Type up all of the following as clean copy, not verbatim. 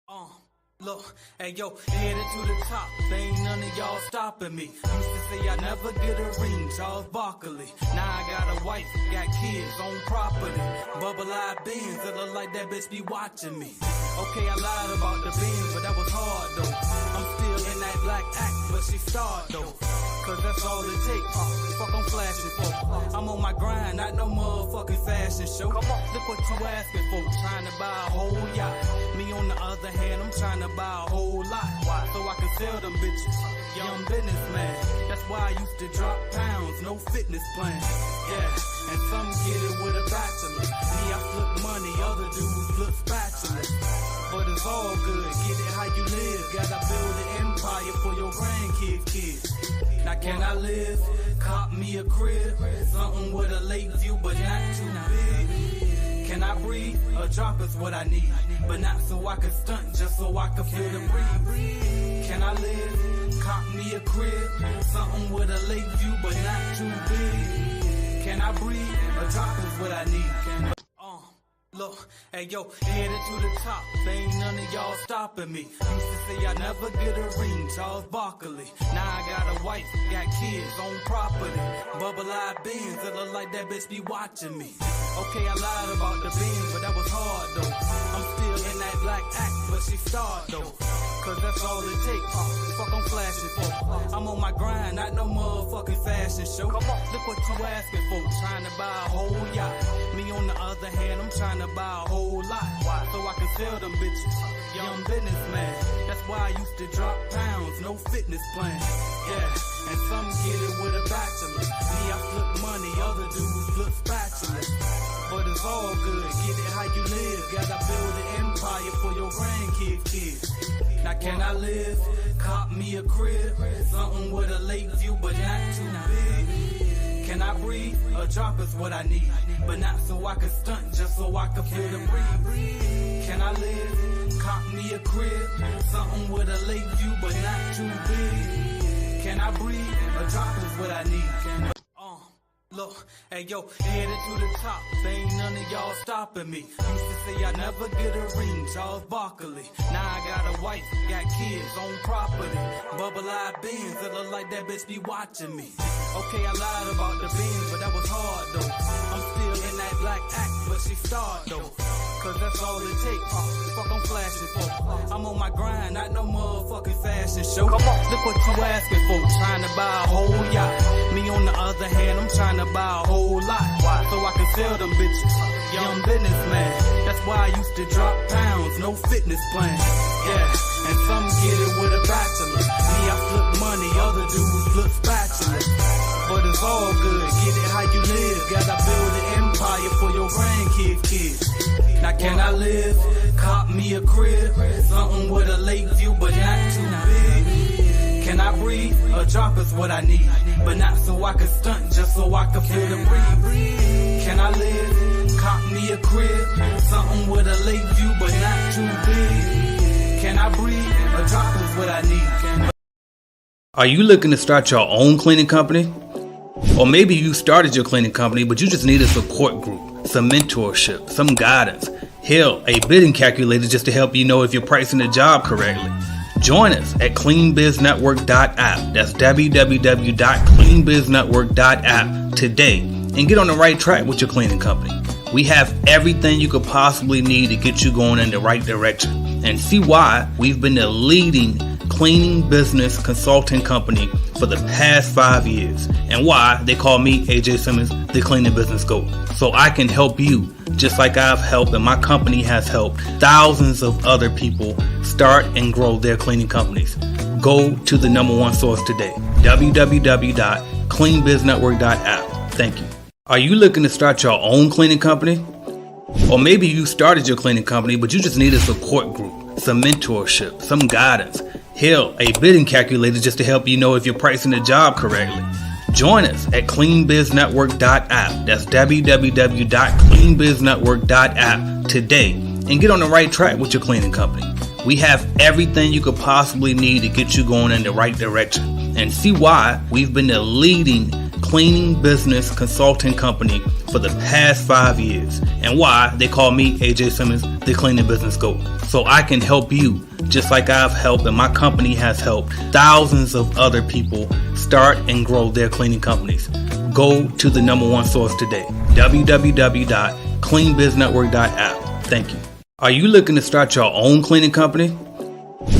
Uh, Look, hey yo, headed to the top, ain't none of y'all stopping me. Used to say I never get a ring, Charles Barkley. Now I got a wife, got kids, own property. Bubble-eyed beans, that look like that bitch be watching me. Okay, I lied about the beans, but that was hard though. I'm still in that black act, but she starred though. Cause that's all it takes, fuck I'm flashing for. I'm on my grind, not no motherfucking fashion show. Look what you asking for, trying to buy a whole yacht. Me on the other hand, I'm trying to buy a whole lot, so I can sell them bitches. Young businessman, that's why I used to drop pounds, no fitness plan. Yeah, and some get it with a bachelor. Me, I flip money, other dudes flip spatulas. But it's all good, get it how you live. Gotta build an empire for your grandkids, kids. Now can I live? Cop me a crib, something with a lake view, but not too big. Can I breathe? A drop is what I need, but not so I can stunt, just so I can feel the breeze. Can I live? Cop me a crib, something with a lake view, but not too big. Can I breathe? A drop is what I need. Look, hey yo, headed to the top, ain't none of y'all stopping me. Used to say I never get a ring, Charles Barkley. Now I got a wife, got kids, own property. Bubble-eyed beans, that look like that bitch be watching me. Okay, I lied about the beans, but that was hard though. I'm still in that black act, but she starred though. Cause that's all it takes, fuck I'm flashing for. I'm on my grind, not no motherfucking fashion show. Look what you asking for, trying to buy a whole yacht. Me on the other hand, I'm trying to buy a whole lot, so I can sell them bitches. Young businessman, that's why I used to drop pounds, no fitness plan. Yeah, and some get it with a bachelor. Me, I flip money, other dudes flip spatulas. But it's all good, get it how you live. Gotta build an empire for your grandkids, kids. Now can I live? Cop me a crib, something with a lake view, but not too big. Can I breathe? A drop is what I need, but not so I can stunt, just so I can feel the breeze. Can I live? Cop me a crib, something with a lake view, but not too big. Can I breathe? A drop is what I need. Look, hey yo, headed to the top, ain't none of y'all stopping me. Used to say I never get a ring, Charles Barkley. Now I got a wife, got kids, own property. Bubble-eyed beans, that look like that bitch be watching me. Okay, I lied about the beans, but that was hard though. I'm still in that black act, but she starred though. Cause that's all it takes, fuck I'm flashing for. I'm on my grind, not no motherfucking fashion show. Look what you asking for, trying to buy a whole yacht. Me on the other hand, I'm trying to buy a whole lot, so I can sell them bitches. Young businessman, that's why I used to drop pounds, no fitness plan. Yeah, and some get it with a bachelor. Me, I flip money, other dudes flip spatulas. But it's all good, get it how you live. Gotta build an empire for your grandkids, kids. Now can I live? Cop me a crib, something with a lake view, but not too big. Can I breathe? A drop is what I need, but not so I can stunt, just so I can feel the breeze. Can I live? Cop me a crib, something with a lake view, but not too big. Can I breathe? A drop is what I need. Are you looking to start your own cleaning company? Or maybe you started your cleaning company, but you just need a support group, some mentorship, some guidance. Hell, a bidding calculator just to help you know if you're pricing the job correctly. Join us at cleanbiznetwork.app. That's www.cleanbiznetwork.app today and get on the right track with your cleaning company. We have everything you could possibly need to get you going in the right direction, and see why we've been the leading cleaning business consulting company for the past 5 years, and why they call me, AJ Simmons, the cleaning business GOAT. So I can help you just like I've helped and my company has helped thousands of other people start and grow their cleaning companies. Go to the number one source today, www.cleanbiznetwork.app. Thank you. Are you looking to start your own cleaning company? Or maybe you started your cleaning company, but you just need a support group, some mentorship, some guidance. Hell, a bidding calculator just to help you know if you're pricing the job correctly. Join us at cleanbiznetwork.app. That's www.cleanbiznetwork.app today and get on the right track with your cleaning company. We have everything you could possibly need to get you going in the right direction, and see why we've been the leading cleaning business consulting company for the past 5 years, and why they call me AJ Simmons, the Cleaning Business GOAT. So I can help you just like I've helped and my company has helped thousands of other people start and grow their cleaning companies. Go to the number one source today, www.cleanbiznetwork.app. Thank you. Are you looking to start your own cleaning company?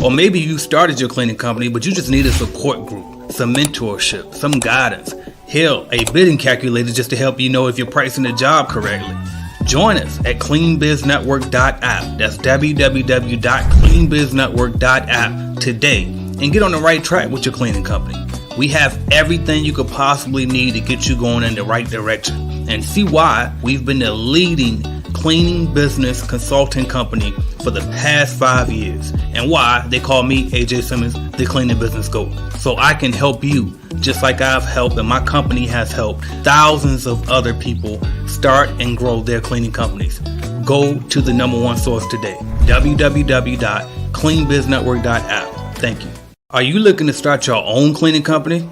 Or maybe you started your cleaning company, but you just need a support group, some mentorship, some guidance. Hell, a bidding calculator just to help you know if you're pricing the job correctly. Join us at cleanbiznetwork.app. That's www.cleanbiznetwork.app today and get on the right track with your cleaning company. We have everything you could possibly need to get you going in the right direction, and see why we've been the leading cleaning business consulting company for the past 5 years, and why they call me AJ Simmons, the Cleaning Business GOAT. So I can help you just like I've helped and my company has helped thousands of other people start and grow their cleaning companies. Go to the number one source today, www.cleanbiznetwork.app. Thank you. Are you looking to start your own cleaning company?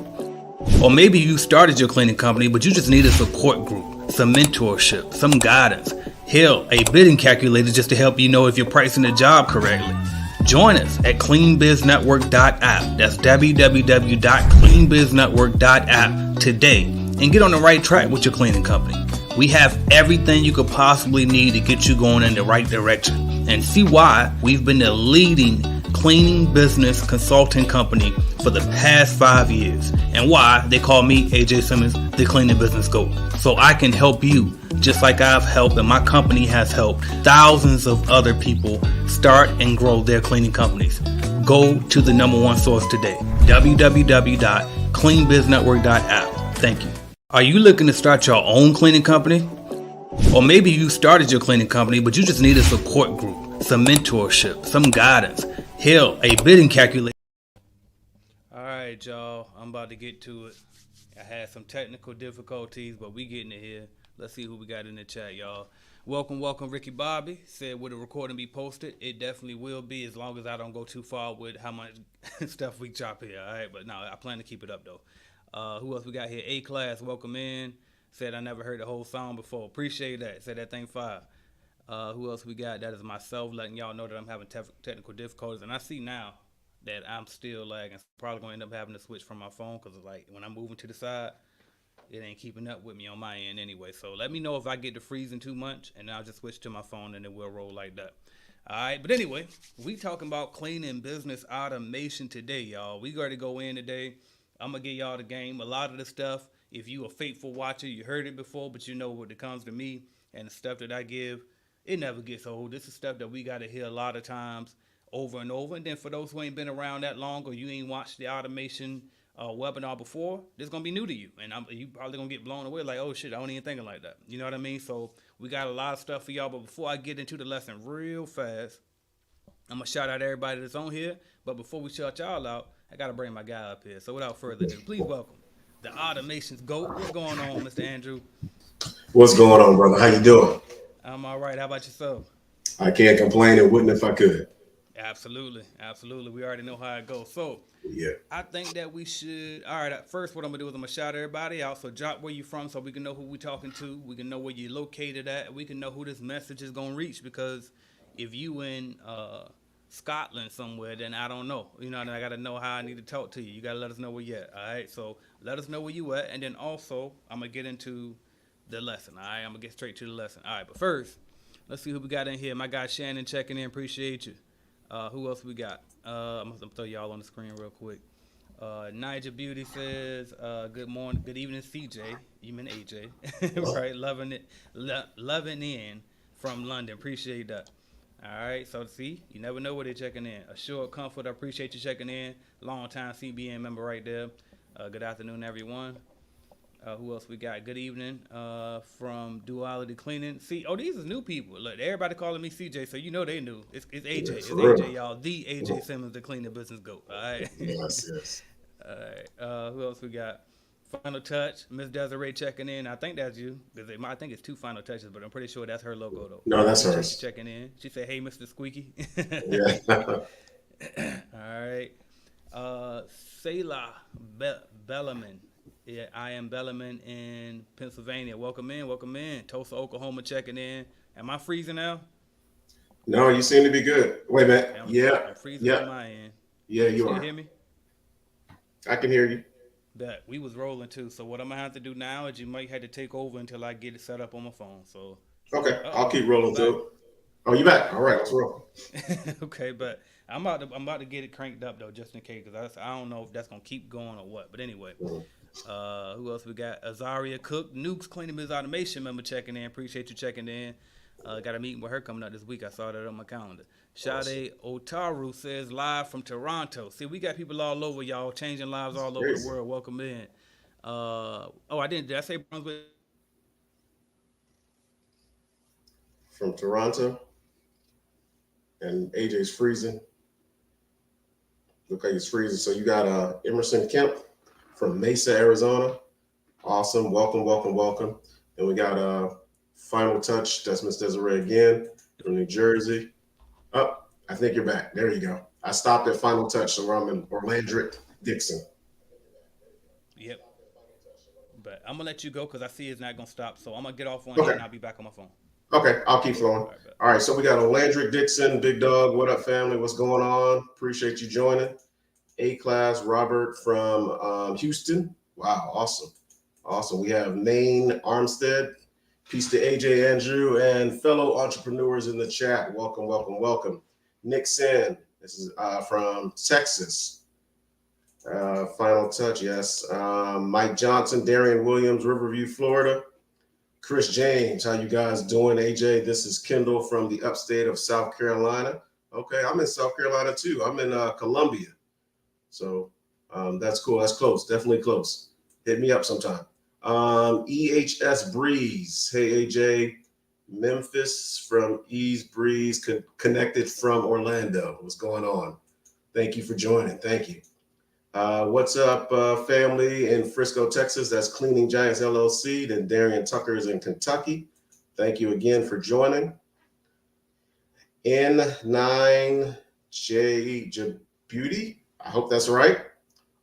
Or maybe you started your cleaning company, but you just need a support group, some mentorship, some guidance. Hell, a bidding calculator just to help you know if you're pricing the job correctly. Join us at cleanbiznetwork.app. That's www.cleanbiznetwork.app today and get on the right track with your cleaning company. We have everything you could possibly need to get you going in the right direction, and see why we've been the leading cleaning business consulting company for the past 5 years, and why they call me AJ Simmons, the Cleaning Business GOAT. So I can help you just like I've helped and my company has helped thousands of other people start and grow their cleaning companies. Go to the number one source today, www.cleanbiznetwork.app. Thank you. Are you looking to start your own cleaning company? Or maybe you started your cleaning company, but you just need a support group, some mentorship, some guidance. Hell, a bidding calculator. All right, y'all, I'm about to get to it. I had some technical difficulties, but we getting it here. Let's see who we got in the chat, y'all. Welcome, Ricky Bobby. Said, will the recording be posted? It definitely will be, as long as I don't go too far with how much stuff we chop here, all right? But no, I plan to keep it up, though. Who else we got here? A-Class, welcome in. Said, I never heard the whole song before. Appreciate that. Said that thing fire. Who else we got? That is myself, letting y'all know that I'm having technical difficulties. And I see now that I'm still lagging. Probably going to end up having to switch from my phone, because like when I'm moving to the side, it ain't keeping up with me on my end anyway. So let me know if I get to freezing too much, and I'll just switch to my phone, and then we'll roll like that. All right, but anyway, we talking about cleaning business automation today, y'all. We got to go in today. I'm going to give y'all the game. A lot of the stuff, if you a faithful watcher, you heard it before, but you know when it comes to me and the stuff that I give, it never gets old. This is stuff that we got to hear a lot of times over and over. And then for those who ain't been around that long, or you ain't watched the automation webinar before, this is going to be new to you. And you probably going to get blown away like, oh, shit, I don't even thinking like that. You know what I mean? So we got a lot of stuff for y'all. But before I get into the lesson real fast, I'm going to shout out everybody that's on here. But before we shout y'all out, I got to bring my guy up here. So without further ado, please welcome the Automation's GOAT. What's going on, Mr. Andrew? What's going on, brother? How you doing? I'm all right. How about yourself? I can't complain, and wouldn't if I could. Absolutely. We already know how it goes. So yeah, I think that we should. All right. First, what I'm gonna do is I'm gonna shout everybody out. So drop where you from, so we can know who we talking to. We can know where you're located at. We can know who this message is gonna reach. Because if you in Scotland somewhere, then I don't know. You know, and I gotta know how I need to talk to you. You gotta let us know where you at. All right. So let us know where you at, and then also I'm gonna get into the lesson. All right. I'm gonna get straight to the lesson. All right. But first, let's see who we got in here. My guy Shannon checking in. Appreciate you. Who else we got? I'm gonna throw y'all on the screen real quick. Nigel Beauty says, good morning, good evening, CJ. You mean AJ, right? Loving in from London. Appreciate that. All right, so see, you never know where they're checking in. Assured Comfort, I appreciate you checking in. Long time CBN member right there. Good afternoon, everyone. Who else we got? Good evening from Duality Cleaning. See, these is new people. Look, everybody calling me CJ, so you know they knew. It's AJ. It's AJ, y'all. The AJ Simmons, the Cleaning Business GOAT. All right. Yes. All right. Who else we got? Final Touch. Miss Desiree checking in. I think that's you, because I think it's 2 Final Touches, but I'm pretty sure that's her logo though. No, that's hers. She's checking in. She said, "Hey, Mr. Squeaky." Yeah. All right. Selah Bellaman. Yeah, I am Bellarmine in Pennsylvania. Welcome in, welcome in. Tulsa, Oklahoma, checking in. Am I freezing now? No, you seem to be good. Wait a Okay, minute. Yeah, I'm freezing yeah, on my end. yeah, You you still are. hear me? I can hear you. Bet we was rolling too. So what I'm gonna have to do now is you might have to take over until I get it set up on my phone. So, Okay, I'll keep I'm rolling back. too. Oh, you back? All right, let's roll. Okay, but I'm about to get it cranked up though, just in case, because I don't know if that's gonna keep going or what. But anyway, Mhm. who else we got? Azaria Cook, Nukes Cleaning Biz Automation member checking in. Appreciate you checking in. Got a meeting with her coming up this week. I saw that on my calendar. Awesome. Sade Otaru says live from Toronto. See, we got people all over, y'all, changing lives That's all over the crazy. world. Welcome in. Oh, I didn't. Did I say Brunswick? From Toronto, and AJ's freezing. Look like he's freezing. So you got Emerson Kemp from Mesa, Arizona. Awesome. Welcome, welcome, welcome. And we got Final Touch. That's Miss Desiree again from New Jersey. Oh, I think you're back. There you go. I stopped at Final Touch, so I'm in Orlando Dixon. Yep. But I'm gonna let you go because I see it's not gonna stop. So I'm gonna get off on here Okay. and I'll be back on my phone. Okay, I'll keep flowing. All right, bet. All right, so we got Landrick Dixon, Big Dog. What up, family? What's going on? Appreciate you joining. A Class Robert from Houston. Wow, awesome. Awesome. We have Maine Armstead. Peace to AJ Andrew and fellow entrepreneurs in the chat. Welcome, welcome, welcome. Nick Sen. This is from Texas. Final Touch, yes. Mike Johnson, Darian Williams, Riverview, Florida. Chris James, how you guys doing? AJ, this is Kendall from the upstate of South Carolina. Okay, I'm in South Carolina too. I'm in Columbia. So that's cool. That's close. Definitely close. Hit me up sometime. EHS Breeze. Hey, AJ. Memphis from Ease Breeze, connected from Orlando. What's going on? Thank you for joining. Thank you. What's up, family in Frisco, Texas? That's Cleaning Giants LLC. And Darian Tucker's in Kentucky. Thank you again for joining. N9J Beauty. I hope that's right.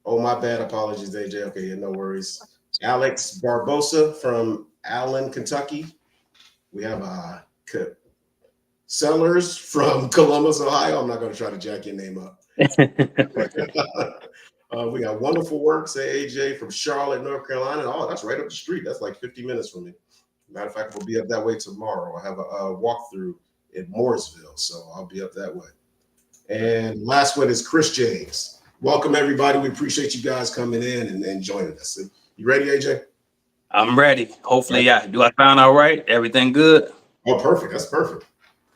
Oh, my bad. Apologies, AJ. Okay, yeah, no worries. Alex Barbosa from Allen, Kentucky. We have Sellers from Columbus, Ohio. I'm not going to try to jack your name up. We got Wonderful Works, AJ from Charlotte, North Carolina. Oh, that's right up the street. That's like 50 minutes from me. Matter of fact, we'll be up that way tomorrow. I have a walkthrough in Mooresville, so I'll be up that way. And last one is Chris James. Welcome, everybody. We appreciate you guys coming in and joining us. You ready, AJ? I'm ready. Hopefully, yeah. Do I sound all right? Everything good? Oh, perfect. That's perfect.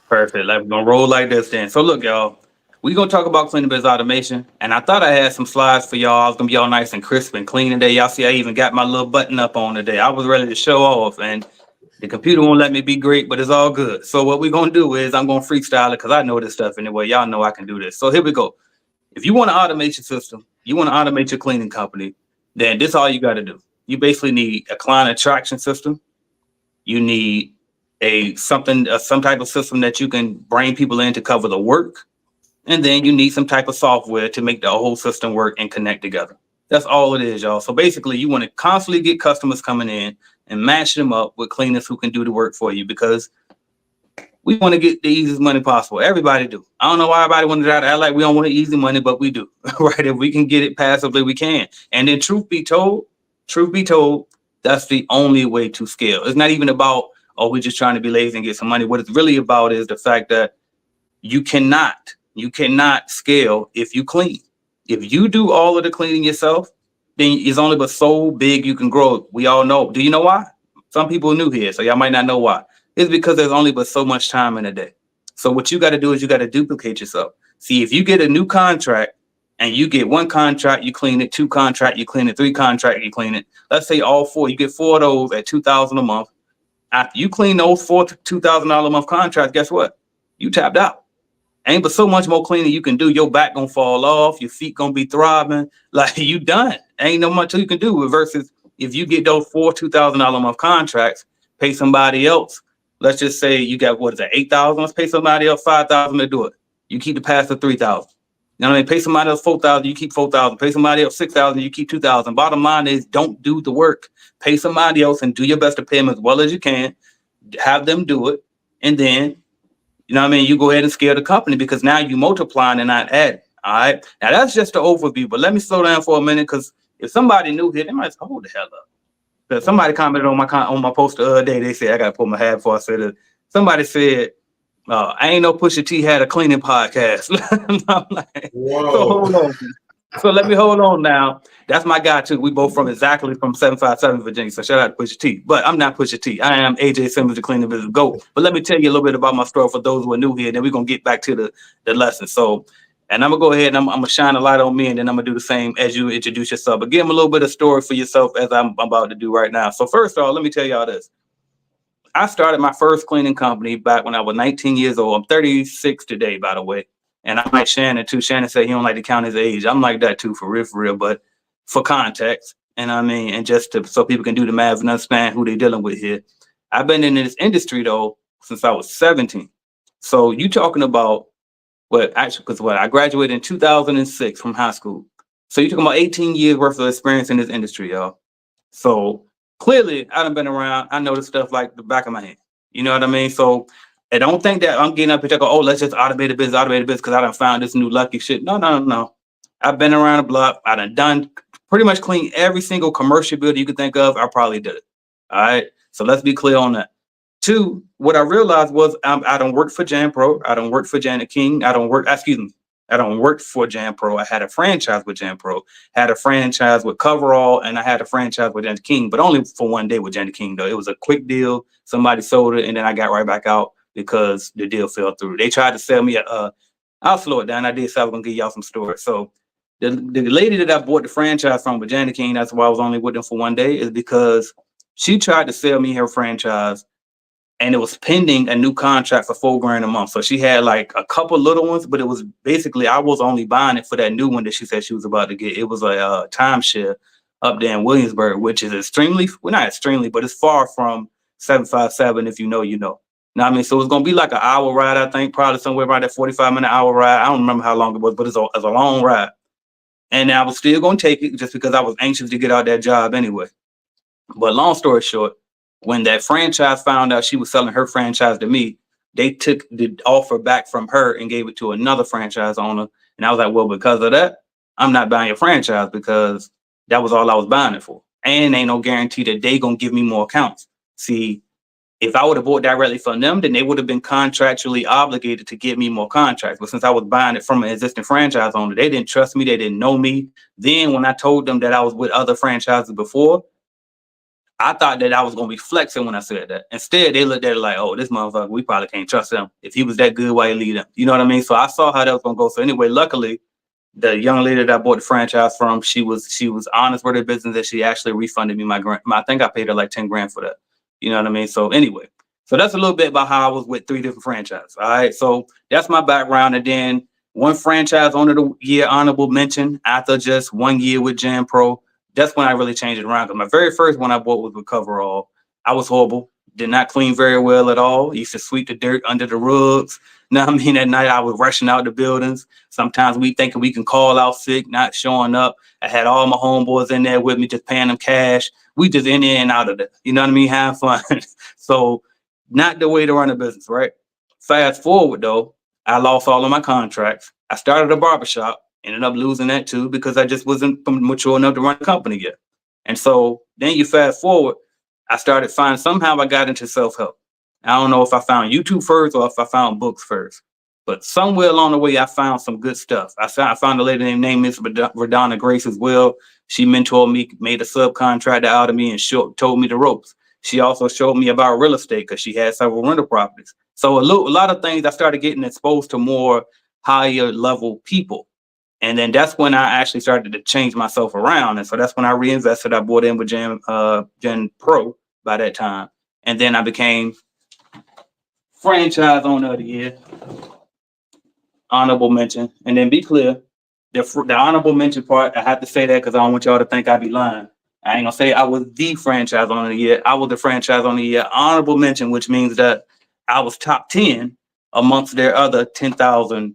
Perfect. Like, we're gonna roll like this then. So look, y'all. We're gonna talk about cleaning biz automation. And I thought I had some slides for y'all. I was gonna be all nice and crisp and clean today. Y'all see I even got my little button up on today. I was ready to show off, and the computer won't let me be great, but it's all good. So what we're gonna do is I'm gonna freestyle it because I know this stuff anyway. Y'all know I can do this. So here we go. If you want to automate your system, you want to automate your cleaning company, then this is all you got to do. You basically need a client attraction system. You need some type of system that you can bring people in to cover the work, and then you need some type of software to make the whole system work and connect together. That's all it is, y'all. So basically, you want to constantly get customers coming in and match them up with cleaners who can do the work for you, because we want to get the easiest money possible. Everybody do. I don't know why everybody want to act like we don't want the easy money, but we do. Right? If we can get it passively, we can. And then truth be told, that's the only way to scale. It's not even about, oh, we're just trying to be lazy and get some money. What it's really about is the fact that you cannot scale if you clean. If you do all of the cleaning yourself, then it's only but so big you can grow. We all know. Do you know why? Some people are new here, so y'all might not know why. It's because there's only but so much time in a day. So what you got to do is you got to duplicate yourself. See, if you get a new contract and you get one contract, you clean it, two contract, you clean it, three contract, you clean it. Let's say all four, you get four of those at $2,000 a month. After you clean those four $2,000 a month contracts, guess what? You tapped out. Ain't but so much more cleaning you can do. Your back gonna fall off, your feet gonna be throbbing. Like, you done. Ain't no much you can do. Versus if you get those four $2,000 a month contracts, pay somebody else. Let's just say you got, what is that, 8,000? Let's pay somebody else 5,000 to do it. You keep the pass of 3,000. You know what I mean? Pay somebody else 4,000, you keep 4,000. Pay somebody else 6,000, you keep 2,000. Bottom line is, don't do the work. Pay somebody else and do your best to pay them as well as you can. Have them do it, and then, you know what I mean, you go ahead and scale the company, because now you multiplying and not adding. All right. Now that's just the overview, but let me slow down for a minute, because if somebody new here, they might say, hold the hell up. Because somebody commented on my post the other day. They said, I got to put my hat before I said it. Somebody said, I ain't know Pusha T had a cleaning podcast. I'm like, Whoa. so hold on. So let me hold on now. That's my guy too. We both from 757 Virginia. So shout out to Pusha T. But I'm not Pusha T. I am AJ Simmons, the Cleaning Business GOAT. But let me tell you a little bit about my story for those who are new here. Then we're gonna get back to the lesson. So, and I'm gonna go ahead and I'm gonna shine a light on me, and then I'm gonna do the same as you introduce yourself. But give them a little bit of story for yourself, as I'm about to do right now. So first of all, let me tell y'all this. I started my first cleaning company back when I was 19 years old. I'm 36 today, by the way. And I'm like Shannon too. Shannon said he don't like to count his age. I'm like that too, for real. But for context, and I mean, and just so people can do the math and understand who they're dealing with here. I've been in this industry though since I was 17. So you talking about because I graduated in 2006 from high school. So you're talking about 18 years worth of experience in this industry, y'all. So clearly, I done been around. I know the stuff like the back of my hand. You know what I mean? So I don't think that I'm getting up and go, oh, let's just automate the business because I done found this new lucky shit. No. I've been around the block. I done pretty much clean every single commercial building you could think of. I probably did it. All right. So let's be clear on that. Two, what I realized was I don't work for Jan Pro. I don't work for Janet King. I don't work for Jan Pro. I had a franchise with Jan Pro, had a franchise with Coverall, and I had a franchise with Janet King, but only for one day with Janet King, though. It was a quick deal. Somebody sold it, and then I got right back out because the deal fell through. They tried to sell me I'll slow it down. I did say I was going to give y'all some stories. So the lady that I bought the franchise from with Janet King, that's why I was only with them for one day, is because she tried to sell me her franchise, and it was pending a new contract for $4,000 a month. So she had like a couple little ones, but it was basically, I was only buying it for that new one that she said she was about to get. It was a timeshare up there in Williamsburg, which is not extremely, but it's far from 757. If you know, you know. Now, I mean, so it's going to be like an hour ride, I think, probably somewhere around that 45-minute hour ride. I don't remember how long it was, but it's a long ride. And I was still going to take it just because I was anxious to get out that job anyway. But long story short, when that franchise found out she was selling her franchise to me, they took the offer back from her and gave it to another franchise owner. And I was like, well, because of that, I'm not buying your franchise, because that was all I was buying it for. And ain't no guarantee that they going to give me more accounts. See, if I would have bought directly from them, then they would have been contractually obligated to give me more contracts. But since I was buying it from an existing franchise owner, they didn't trust me. They didn't know me. Then when I told them that I was with other franchises before, I thought that I was going to be flexing when I said that. Instead, they looked at it like, oh, this motherfucker, we probably can't trust him. If he was that good, why he lead him? You know what I mean? So I saw how that was going to go. So anyway, luckily, the young lady that I bought the franchise from, she was honest with her business, that she actually refunded me my grant. I think I paid her like $10,000 for that. You know what I mean? So anyway, so that's a little bit about how I was with 3 different franchises. All right. So that's my background. And then one franchise owner of the year, honorable mention, after just 1 year with Jan Pro. That's when I really changed it around. Because my very first one I bought was with Coverall. I was horrible. Did not clean very well at all. Used to sweep the dirt under the rugs. You know what I mean? At night, I was rushing out the buildings. Sometimes we thinking we can call out sick, not showing up. I had all my homeboys in there with me, just paying them cash. We just in there and out of there. You know what I mean? Have fun. So not the way to run a business, right? Fast forward, though, I lost all of my contracts. I started a barbershop. Ended up losing that too, because I just wasn't mature enough to run a company yet. And so then you fast forward, I started somehow I got into self-help. I don't know if I found YouTube first or if I found books first, but somewhere along the way, I found some good stuff. I found a lady named Miss Verdana Grace as well. She mentored me, made a subcontractor out of me, and told me the ropes. She also showed me about real estate because she had several rental properties. So a lot of things, I started getting exposed to more higher level people. And then that's when I actually started to change myself around. And so that's when I reinvested. I bought in with Jan Pro by that time. And then I became franchise owner of the year, honorable mention. And then be clear, the honorable mention part, I have to say that because I don't want y'all to think I be lying. I ain't gonna say I was the franchise owner of the year. I was the franchise owner of the year, honorable mention, which means that I was top 10 amongst their other 10,000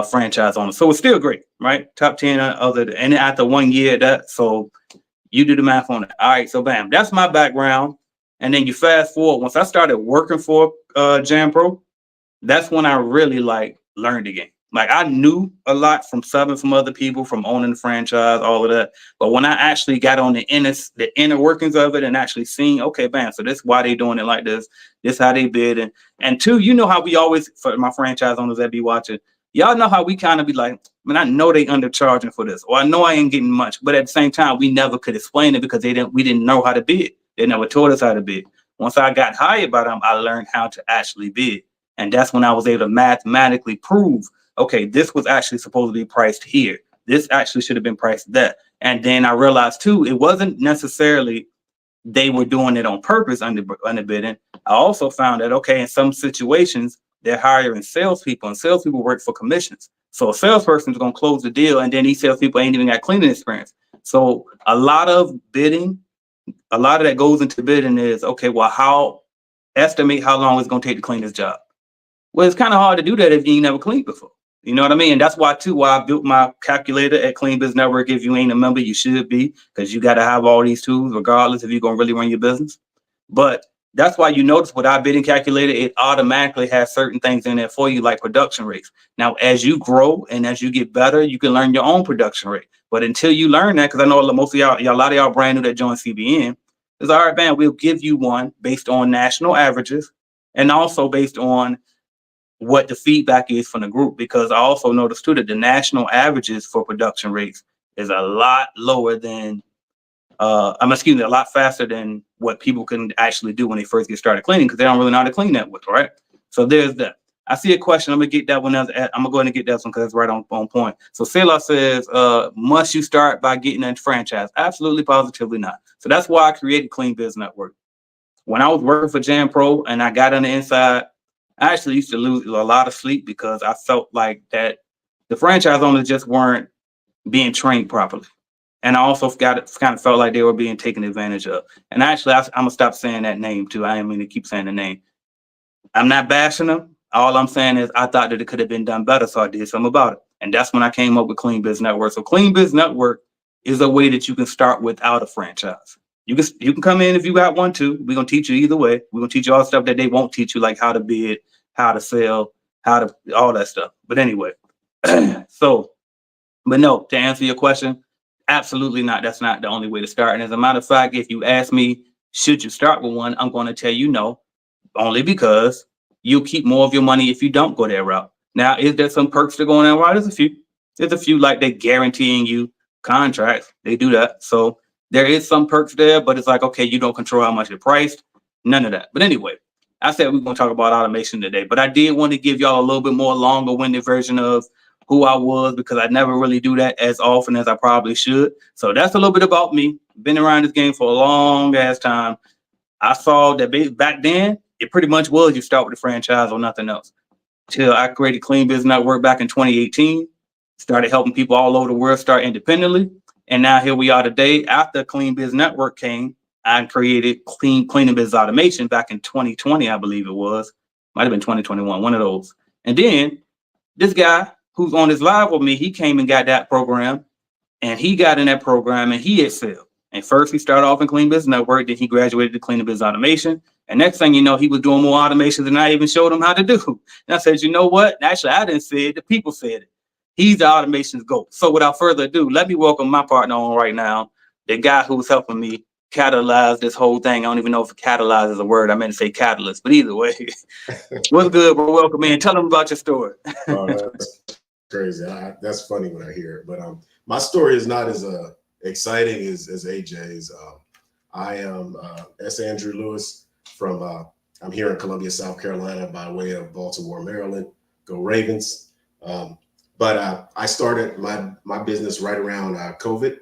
franchise owners. So it's still great, right? Top 10 and after 1 year that, so you do the math on it. All right, so bam, that's my background. And then you fast forward, once I started working for JamPro, that's when I really like learned the game. Like I knew a lot from subbing from other people, from owning the franchise, all of that. But when I actually got on the inner workings of it and actually seeing, okay, bam, so this is why they doing it like this. This how they bid. And two, you know how we always, for my franchise owners that be watching, y'all know how we kind of be like, man, I know they undercharging for this, or I know I ain't getting much. But at the same time, we never could explain it because we didn't know how to bid. They never taught us how to bid. Once I got hired by them, I learned how to actually bid. And that's when I was able to mathematically prove, okay, this was actually supposed to be priced here. This actually should have been priced that. And then I realized too, it wasn't necessarily they were doing it on purpose underbidding. I also found that, okay, in some situations, they're hiring salespeople and salespeople work for commissions. So a salesperson is going to close the deal and then these salespeople ain't even got cleaning experience. So a lot of bidding, a lot of that goes into bidding is, okay, well, estimate how long it's going to take to clean this job. Well, it's kind of hard to do that if you ain't never cleaned before. You know what I mean? And that's why I built my calculator at Clean Biz Network. If you ain't a member, you should be, because you got to have all these tools, regardless if you're going to really run your business. But that's why you notice with our bidding calculator, it automatically has certain things in there for you, like production rates. Now, as you grow and as you get better, you can learn your own production rate. But until you learn that, because I know most of y'all, a lot of y'all brand new that joined CBN, is all right, man, we'll give you one based on national averages and also based on what the feedback is from the group, because I also noticed too that the national averages for production rates is a lot lower than, a lot faster than what people can actually do when they first get started cleaning, because they don't really know how to clean that with, right? So there's that. I see a question. I'm gonna get that one. I'm gonna go ahead and get that one because it's right on point. So Sailor says, must you start by getting a franchise? Absolutely, positively not. So that's why I created Clean Biz Network. When I was working for JamPro and I got on the inside, I actually used to lose a lot of sleep because I felt like that the franchise owners just weren't being trained properly. And I also kind of felt like they were being taken advantage of. And actually, I'm going to stop saying that name too. I didn't mean to keep saying the name. I'm not bashing them. All I'm saying is I thought that it could have been done better, so I did something about it. And that's when I came up with Clean Biz Network. So Clean Biz Network is a way that you can start without a franchise. You can come in if you got one too. We're gonna teach you either way. We're gonna teach you all the stuff that they won't teach you, like how to bid, how to sell, all that stuff. But anyway, but no, to answer your question, absolutely not. That's not the only way to start. And as a matter of fact, if you ask me, should you start with one, I'm going to tell you no, only because you'll keep more of your money if you don't go that route. Now, is there some perks to going that route? There's a few, like they're guaranteeing you contracts. They do that. So there is some perks there, but it's like, okay, you don't control how much it's priced. None of that. But anyway, I said we're going to talk about automation today, but I did want to give y'all a little bit more longer-winded version of who I was, because I never really do that as often as I probably should. So that's a little bit about me. Been around this game for a long ass time. I saw that back then, it pretty much was you start with the franchise or nothing else. Till I created Clean Biz Network back in 2018, started helping people all over the world start independently. And now here we are today. After Clean Biz Network came, I created Clean Biz Automation back in 2020, I believe it was. Might have been 2021, one of those. And then this guy who's on this live with me, he came and got that program, and he got in that program and he excelled. And first he started off in Clean Biz Network, then he graduated to Clean Biz Automation. And next thing you know, he was doing more automation than I even showed him how to do. And I said, you know what? Actually, I didn't say it. The people said it. He's the automation's GOAT. So without further ado, let me welcome my partner on right now, the guy who's helping me catalyze this whole thing. I don't even know if catalyze is a word. I meant to say catalyst, but either way, what's good, bro? Welcome in. Tell them about your story. Oh, that's crazy. That's funny when I hear it. But my story is not as exciting as AJ's. I am S. Andrew Lewis from, I'm here in Columbia, South Carolina, by way of Baltimore, Maryland. Go Ravens. But I started my business right around COVID.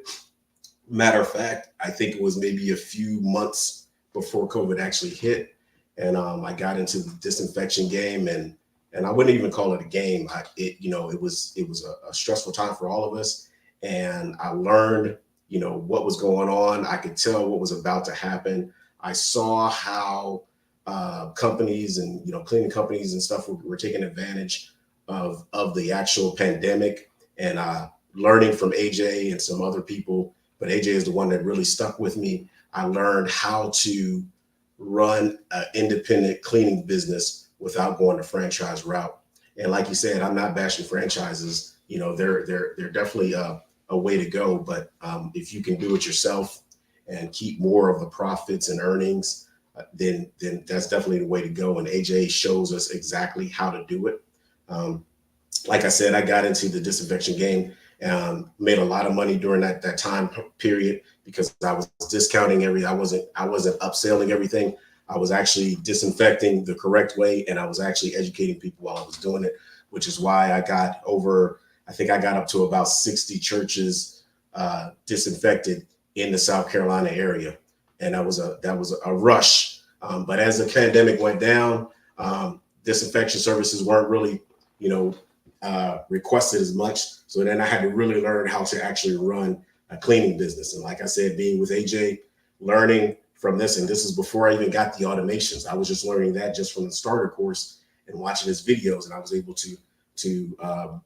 Matter of fact, I think it was maybe a few months before COVID actually hit. And I got into the disinfection game, and I wouldn't even call it a game. It was a stressful time for all of us. And I learned, what was going on. I could tell what was about to happen. I saw how companies and, cleaning companies and stuff were taking advantage of the actual pandemic and learning from AJ and some other people. But AJ is the one that really stuck with me. I learned how to run an independent cleaning business without going the franchise route. And like you said, I'm not bashing franchises. You know, they're definitely a way to go. But if you can do it yourself and keep more of the profits and earnings, then that's definitely the way to go. And AJ shows us exactly how to do it. Like I said, I got into the disinfection game, made a lot of money during that time period because I was discounting I wasn't upselling everything. I was actually disinfecting the correct way, and I was actually educating people while I was doing it, which is why I got up to about 60 churches disinfected in the South Carolina area. And that was a rush. But as the pandemic went down, disinfection services weren't really, requested as much. So then I had to really learn how to actually run a cleaning business. And like I said, being with AJ, learning from this, and this is before I even got the automations. I was just learning that just from the starter course and watching his videos. And I was able to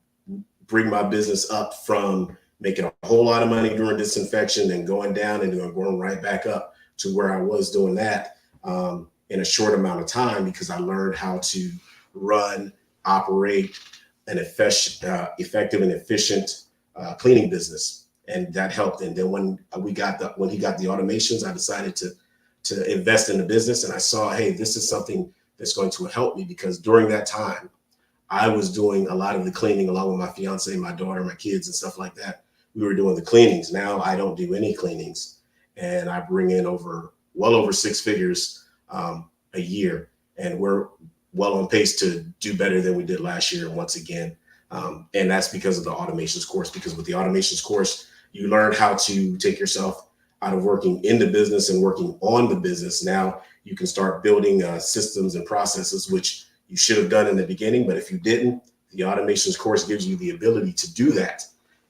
bring my business up from making a whole lot of money during disinfection and going down and going right back up to where I was doing that in a short amount of time, because I learned how to run, operate an effective and efficient cleaning business, and that helped. And then when he got the automations, I decided to invest in the business, and I saw, hey, this is something that's going to help me, because during that time, I was doing a lot of the cleaning along with my fiance, my daughter, my kids, and stuff like that. We were doing the cleanings. Now I don't do any cleanings, and I bring in well over six figures a year, and we're well on pace to do better than we did last year once again. And that's because of the automations course, because with the automations course, you learn how to take yourself out of working in the business and working on the business. Now you can start building systems and processes, which you should have done in the beginning. But if you didn't, the automations course gives you the ability to do that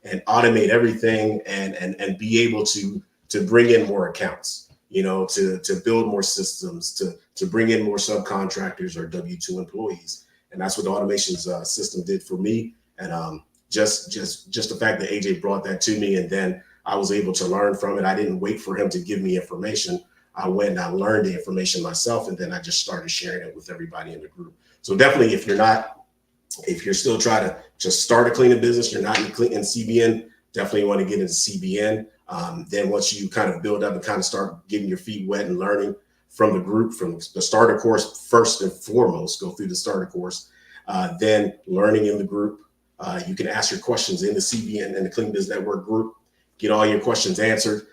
and automate everything and be able to bring in more accounts, to build more systems, to bring in more subcontractors or W-2 employees. And that's what the automations system did for me. And just the fact that AJ brought that to me, and then I was able to learn from it. I didn't wait for him to give me information. I went and I learned the information myself, and then I just started sharing it with everybody in the group. So definitely, if you're still trying to just start a cleaning business, you're not in CBN, definitely want to get into CBN. Then once you kind of build up and kind of start getting your feet wet and learning from the group, from the starter course, first and foremost, go through the starter course, then learning in the group. You can ask your questions in the CBN and the Clean Biz Network group, get all your questions answered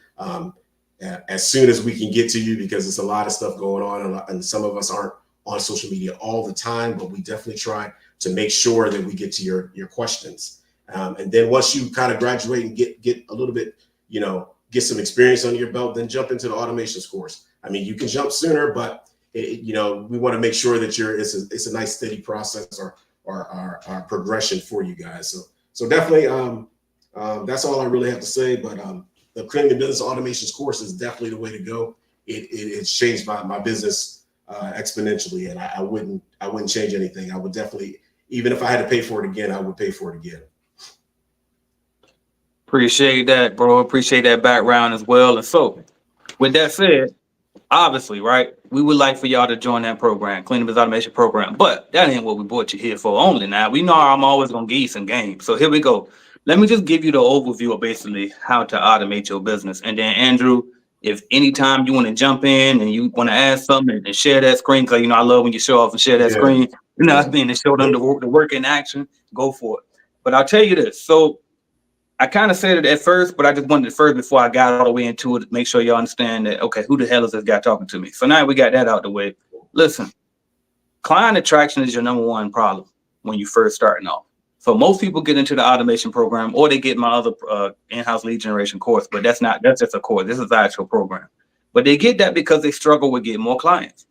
as soon as we can get to you, because it's a lot of stuff going on, and some of us aren't on social media all the time, but we definitely try to make sure that we get to your questions. And then once you kind of graduate and get a little bit, get some experience under your belt, then jump into the automations course. I mean, you can jump sooner, but we want to make sure that it's a nice steady process or progression for you guys. So definitely, that's all I really have to say. But the Cleaning Business Automations course is definitely the way to go. It's changed my business exponentially, and I wouldn't change anything. I would definitely, even if I had to pay for it again, I would pay for it again. Appreciate that, bro. Appreciate that background as well. And so, with that said, obviously, right, we would like for y'all to join that program, Cleaning Business Automation program. But that ain't what we brought you here for only. Now, we know I'm always going to give you some games. So here we go. Let me just give you the overview of basically how to automate your business. And then, Andrew, if anytime you want to jump in and you want to add something and share that screen, because, I love when you show off and share that screen. I mean, to show them the work in action, go for it. But I'll tell you this. So, I kind of said it at first, but I just wanted it first before I got all the way into it, make sure y'all understand that, okay, who the hell is this guy talking to me? So now we got that out the way. Listen, client attraction is your number one problem when you first starting off. So most people get into the automation program, or they get my other in-house lead generation course, but that's just a course. This is the actual program. But they get that because they struggle with getting more clients.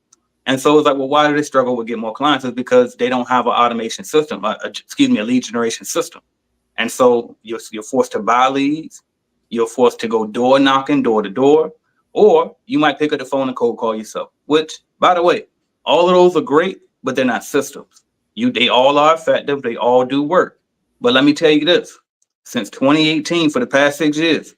And so it's like, well, why do they struggle with getting more clients? It's because they don't have an automation system, a lead generation system. And so you're forced to buy leads, you're forced to go door knocking, door to door, or you might pick up the phone and cold call yourself, which, by the way, all of those are great, but they're not systems. They all are effective. They all do work. But let me tell you this: since 2018, for the past 6 years,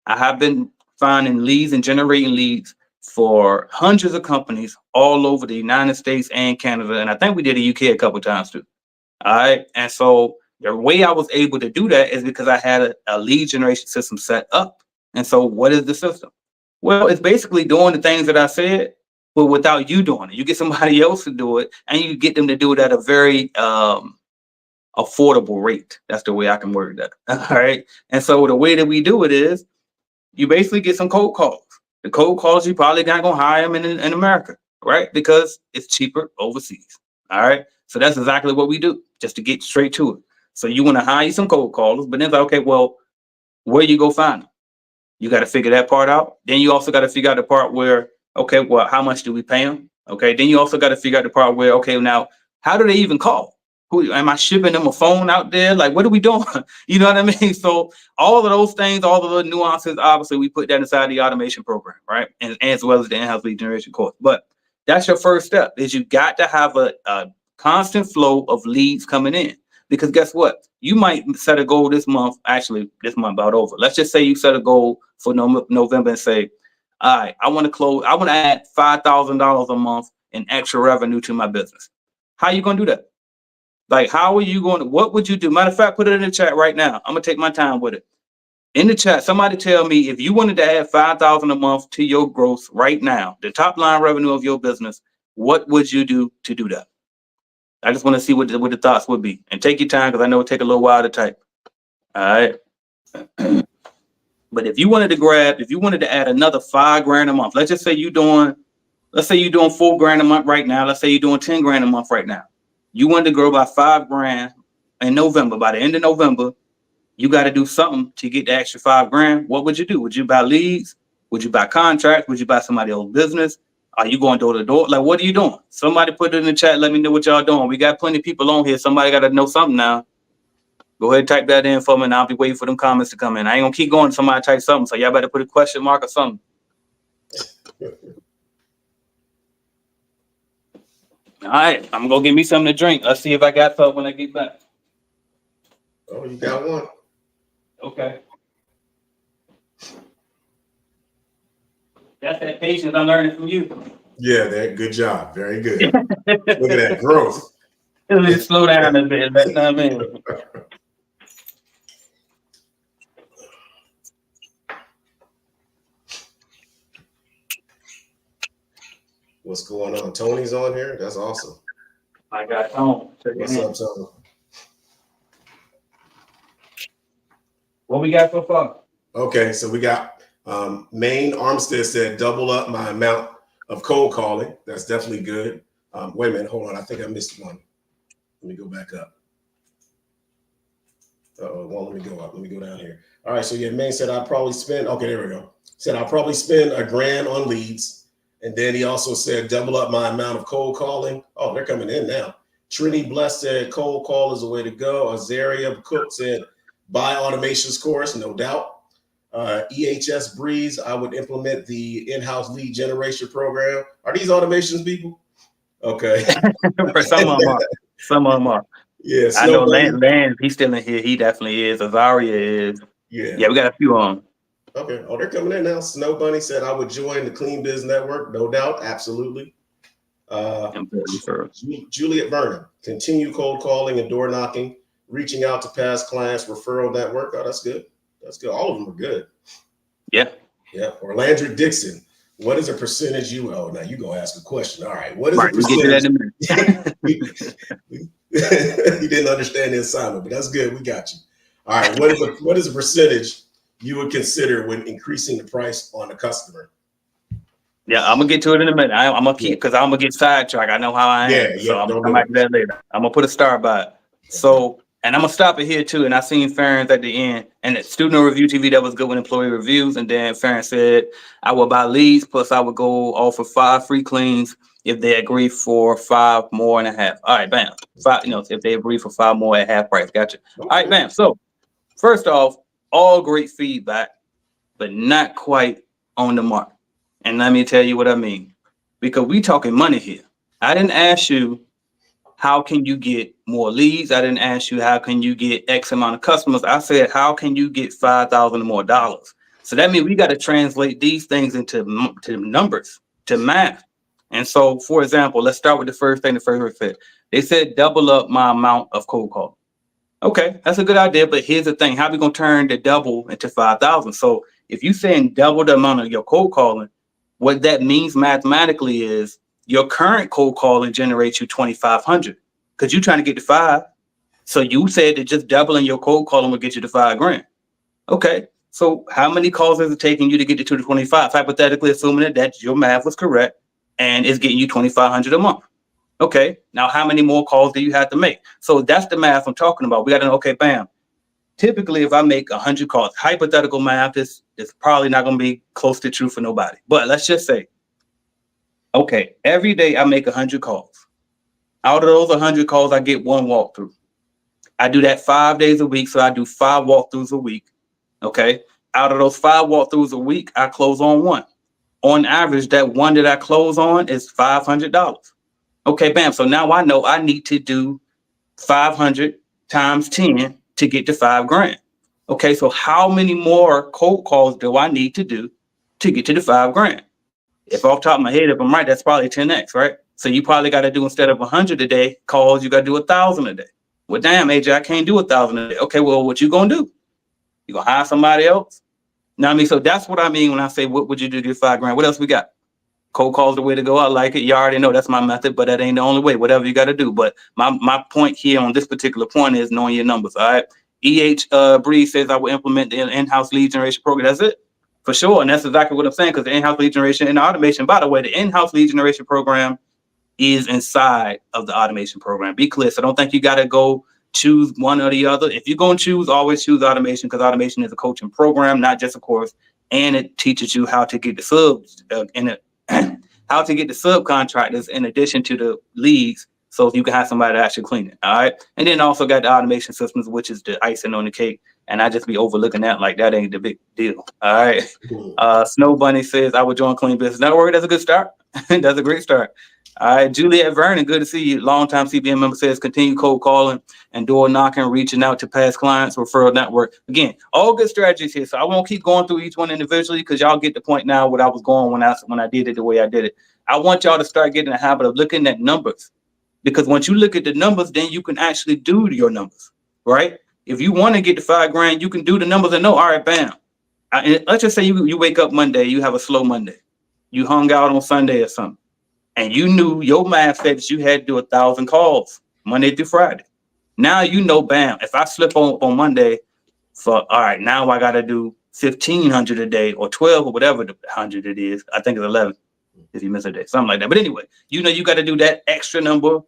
I have been finding leads and generating leads for hundreds of companies all over the United States and Canada, and I think we did the UK a couple of times too. All right, and so the way I was able to do that is because I had a lead generation system set up. And so, what is the system? Well, it's basically doing the things that I said, but without you doing it. You get somebody else to do it, and you get them to do it at a very affordable rate. That's the way I can word that. All right. And so the way that we do it is you basically get some cold calls. The cold calls, you probably not going to hire them in America, right? Because it's cheaper overseas. All right. So that's exactly what we do, just to get straight to it. So you want to hire some cold callers, but then it's like, okay, well, where you go find them? You got to figure that part out. Then you also got to figure out the part where, okay, well, how much do we pay them? Okay. Then you also got to figure out the part where, okay, now, how do they even call? Who am I shipping them a phone out there? Like, what are we doing? You know what I mean? So all of those things, all of the nuances, obviously we put that inside the automation program, right? And as well as the in-house lead generation course. But that's your first step, is you got to have a constant flow of leads coming in. Because guess what? You might set a goal this month. Actually, this month about over. Let's just say you set a goal for November and say, all right, I want to add $5,000 a month in extra revenue to my business. How are you going to do that? Like, how are you going to, what would you do? Matter of fact, put it in the chat right now. I'm going to take my time with it. In the chat, somebody tell me, if you wanted to add $5,000 a month to your growth right now, the top line revenue of your business, what would you do to do that? I just want to see what the thoughts would be. And take your time, because I know it take a little while to type. All right. But if you wanted to add another $5,000 a month, let's say you're doing $4,000 a month right now. Let's say you're doing $10,000 a month right now. You wanted to grow by $5,000 in November. By the end of November, you got to do something to get the extra $5,000. What would you do? Would you buy leads? Would you buy contracts? Would you buy somebody else's business? Are you going door to door? Like, what are you doing? Somebody put it in the chat. Let me know what y'all doing. We got plenty of people on here. Somebody got to know something now. Go ahead and type that in for me, and I'll be waiting for them comments to come in. I ain't going to keep going. Somebody type something. So y'all better put a question mark or something. All right. I'm going to give me something to drink. Let's see if I got something when I get back. Oh, you got one? Okay. That's that patience I'm learning from you. Yeah, good job. Very good. Look at that growth. Let me slow down a bit. That's what I mean. What's going on? Tony's on here? That's awesome. I got Tony. What's up, Tony? What we got so far? Okay, so we got Maine Armstead said, double up my amount of cold calling. That's definitely good. Wait a minute, hold on. I think I missed one. Let me go back up. Well, let me go up. Let me go down here. All right, so yeah, Maine said I'd probably spend, okay, there we go. Said I'll probably spend $1,000 on leads. And then he also said, double up my amount of cold calling. Oh, they're coming in now. Trini Bless said, cold call is the way to go. Azaria Cook said, buy automations course, no doubt. EHS Breeze, I would implement the in-house lead generation program. Are these automations, people? Okay. Some of them are. Some of them are. Yeah. I know Lance, he's still in here. He definitely is. Azaria is. Yeah, we got a few on. Okay. Oh, they're coming in now. Snow Bunny said, I would join the Clean Biz Network. No doubt. Absolutely. Juliet Vernon, continue cold calling and door knocking, reaching out to past clients, referral network. Oh, that's good. That's good. All of them are good. Yeah. Yeah. Orlandra Dixon, what is a percentage you owe? Now you're going to ask a question. All right. What is a percentage? You didn't understand the assignment, but that's good. We got you. All right. What is a percentage you would consider when increasing the price on a customer? Yeah, I'm gonna get to it in a minute. I'm gonna keep, because I'm gonna get sidetracked. I know how I am. Yeah, so I'm gonna come back to that later. I'm gonna put a star by it. Okay. So, and I'm gonna stop it here too. And I seen Farron's at the end, and at Student Review TV, that was good with employee reviews. And then Farron said, I will buy leads, plus I would go offer 5 free cleans if they agree for 5 more and a half. All right, bam. 5, if they agree for 5 more at half price. Gotcha. Okay. All right, bam. So first off, all great feedback, but not quite on the mark. And let me tell you what I mean, because we talking money here. I didn't ask you how can you get more leads? I didn't ask you how can you get X amount of customers. I said, how can you get $5,000 or more dollars? So that means we got to translate these things into to numbers, to math. And so, for example, let's start with the first thing the first said. They said, double up my amount of cold call. Okay, that's a good idea. But here's the thing. How are we going to turn the double into 5,000? So if you're saying double the amount of your cold calling, what that means mathematically is your current cold calling generates you 2,500 because you're trying to get to 5. So you said that just doubling your cold calling will get you to $5,000. Okay, so how many calls is it taking you to get to 25? Hypothetically, assuming that your math was correct and it's getting you 2,500 a month. Okay, now how many more calls do you have to make? So that's the math I'm talking about. We got to know, okay, bam. Typically, if I make 100 calls, hypothetical math is probably not going to be close to true for nobody. But let's just say, okay, every day I make 100 calls. Out of those 100 calls, I get 1 walkthrough. I do that 5 days a week, so I do 5 walkthroughs a week. Okay, out of those 5 walkthroughs a week, I close on 1. On average, that 1 that I close on is $500. Okay, bam. So now I know I need to do 500 times 10 to get to $5,000. Okay, so how many more cold calls do I need to do to get to the $5,000? If off the top of my head, if I'm right, that's probably 10x, right? So you probably got to do, instead of 100 a day calls, you got to do 1,000 a day. Well, damn, AJ, I can't do 1,000 a day. Okay, well, what you gonna do? You gonna hire somebody else? Now, I mean, so that's what I mean when I say, what would you do to get $5,000? What else we got? Cold calls the way to go. I like it. You already know that's my method, but that ain't the only way. Whatever you got to do. But my point here on this particular point is knowing your numbers. All right. Bree says I will implement the in-house lead generation program. That's it for sure. And that's exactly what I'm saying, because the in-house lead generation and the automation, by the way, the in-house lead generation program is inside of the automation program. Be clear. So don't think you got to go choose one or the other. If you're going to choose, always choose automation, because automation is a coaching program, not just a course. And it teaches you how to get the subs how to get the subcontractors in addition to the leads, so you can have somebody to actually clean it. All right. And then also got the automation systems, which is the icing on the cake. And I just be overlooking that like that ain't the big deal. All right. Snow Bunny says I would join Clean Business Network. That's a good start. That's a great start. All right. Juliet Vernon, good to see you. Longtime CBN member, says continue cold calling and door knocking, reaching out to past clients, referral network. Again, all good strategies here. So I won't keep going through each one individually, because y'all get the point now what I was going when I did it the way I did it. I want y'all to start getting a habit of looking at numbers, because once you look at the numbers, then you can actually do your numbers, right? If you want to get to $5,000, you can do the numbers and know, all right, bam. Let's just say you wake up Monday, you have a slow Monday. You hung out on Sunday or something, and you knew your math said that you had to do 1,000 calls Monday through Friday. Now you know, bam, if I slip on Monday all right, now I got to do 1,500 a day or 12 or whatever the 100 it is. I think it's 11 if you miss a day, something like that. But anyway, you know, you got to do that extra number,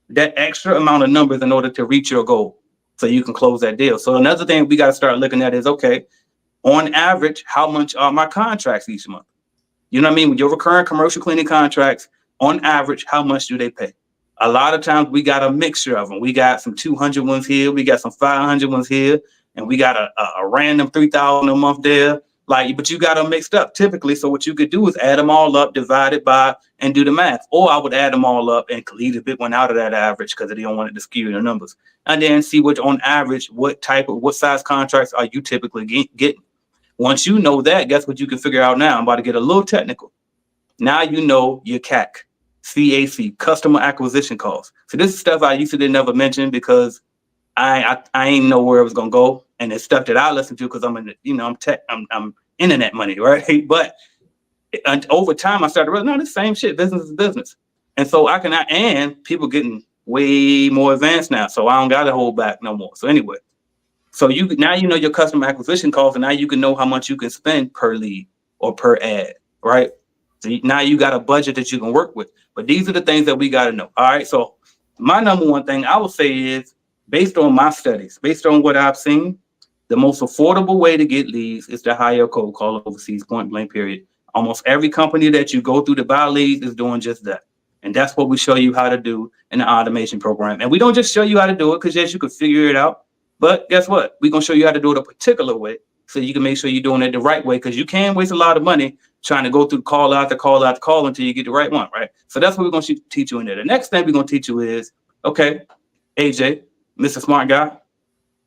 that extra amount of numbers in order to reach your goal so you can close that deal. So another thing we got to start looking at is, okay, on average, how much are my contracts each month? You know what I mean? With your recurring commercial cleaning contracts, on average, how much do they pay? A lot of times we got a mixture of them. We got some 200 ones here. We got some 500 ones here. And we got a random 3,000 a month there. But you got them mixed up typically. So what you could do is add them all up, divide it by, and do the math. Or I would add them all up and leave a bit one out of that average, because they don't want it to skew the numbers. And then see what on average, what size contracts are you typically getting. Once you know that, guess what you can figure out now? I'm about to get a little technical. Now you know your CAC, CAC, customer acquisition costs. So this is stuff I used to never mention, because I ain't know where it was gonna go, and it's stuff that I listen to because I'm internet money, right? But over time, I started realizing, no, the same shit. Business is business, and so and people getting way more advanced now, so I don't gotta hold back no more. So anyway, so now you know your customer acquisition costs, and now you can know how much you can spend per lead or per ad, right? So now you got a budget that you can work with. But these are the things that we got to know. All right. So my number one thing I would say is, based on my studies, based on what I've seen, the most affordable way to get leads is to hire a cold caller overseas, point blank, period. Almost every company that you go through to buy leads is doing just that. And that's what we show you how to do in the automation program. And we don't just show you how to do it because, yes, you can figure it out. But guess what? We're going to show you how to do it a particular way, so you can make sure you're doing it the right way, because you can waste a lot of money trying to go through call after call after call until you get the right one, right? So that's what we're going to teach you in there. The next thing we're going to teach you is okay, AJ, Mr. Smart Guy,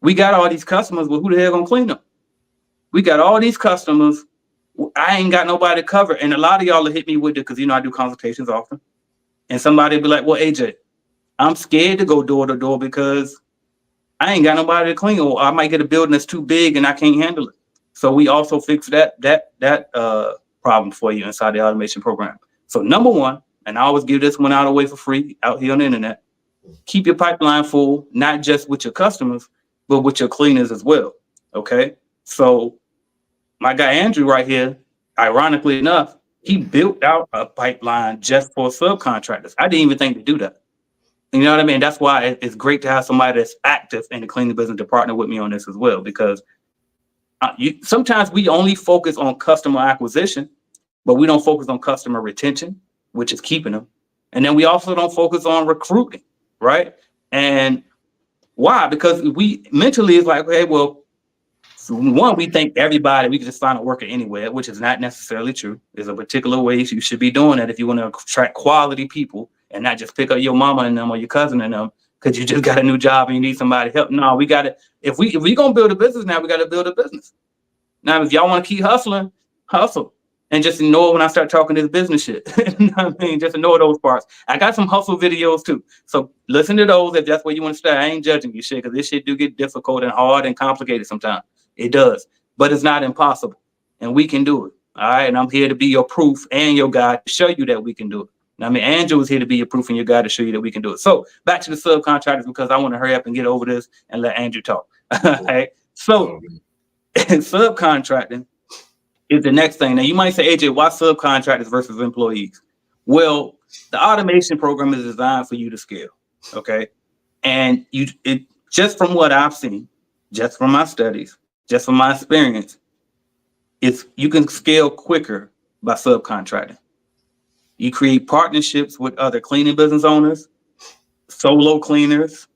we got all these customers, but who the hell gonna clean them? We got all these customers. I ain't got nobody to cover. And a lot of y'all will hit me with it because, I do consultations often. And somebody will be like, well, AJ, I'm scared to go door to door because I ain't got nobody to clean, or I might get a building that's too big and I can't handle it. So we also fix that problem for you inside the automation program. So number one, and I always give this one out away for free out here on the internet, keep your pipeline full, not just with your customers, but with your cleaners as well. Okay. So my guy Andrew right here, ironically enough, he built out a pipeline just for subcontractors. I didn't even think to do that. You know what I mean? That's why it's great to have somebody that's active in the cleaning business to partner with me on this as well, because sometimes we only focus on customer acquisition, but we don't focus on customer retention, which is keeping them. And then we also don't focus on recruiting, right? And why? Because we mentally is like, hey, well, one, we think everybody, we can just find a worker anywhere, which is not necessarily true. There's a particular way you should be doing that if you want to attract quality people and not just pick up your mama and them or your cousin and them because you just got a new job and you need somebody to help. No, we got to, if we going to build a business now, we got to build a business. Now, if y'all want to keep hustling, hustle. And just ignore when I start talking this business shit. You know what I mean? Just ignore those parts. I got some hustle videos too. So listen to those if that's where you want to start. I ain't judging you shit because this shit do get difficult and hard and complicated sometimes. It does. But it's not impossible. And we can do it. All right. And I'm here to be your proof and your guide to show you that we can do it. Now, Andrew is here to be your proof and your guide to show you that we can do it. So back to the subcontractors because I want to hurry up and get over this and let Andrew talk. All right. So subcontracting is the next thing. Now you might say, AJ, why subcontractors versus employees? Well, the automation program is designed for you to scale. Okay. And just from what I've seen, just from my studies, just from my experience, you can scale quicker by subcontracting. You create partnerships with other cleaning business owners, solo cleaners,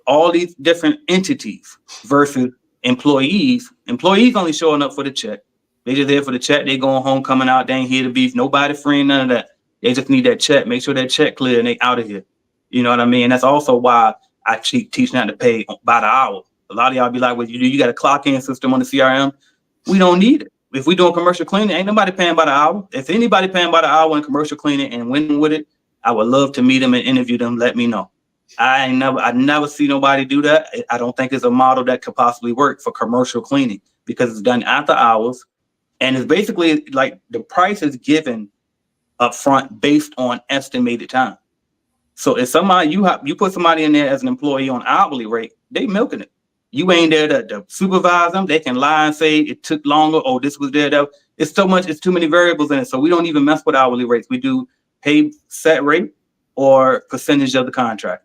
all these different entities versus employees. Employees only showing up for the check. They just there for the check. They going home, coming out. They ain't here to beef. Nobody free, none of that. They just need that check. Make sure that check clear and they out of here. You know what I mean? That's also why I teach not to pay by the hour. A lot of y'all be like, well, you got a clock in system on the CRM. We don't need it. If we doing commercial cleaning, ain't nobody paying by the hour. If anybody paying by the hour in commercial cleaning and winning with it, I would love to meet them and interview them. Let me know. I never see nobody do that. I don't think it's a model that could possibly work for commercial cleaning because it's done after hours. And it's basically like the price is given up front based on estimated time. So if somebody you put somebody in there as an employee on hourly rate, they milking it. You ain't there to supervise them. They can lie and say it took longer. Oh, this was there. It's so much. It's too many variables in it. So we don't even mess with hourly rates. We do pay set rate or percentage of the contract.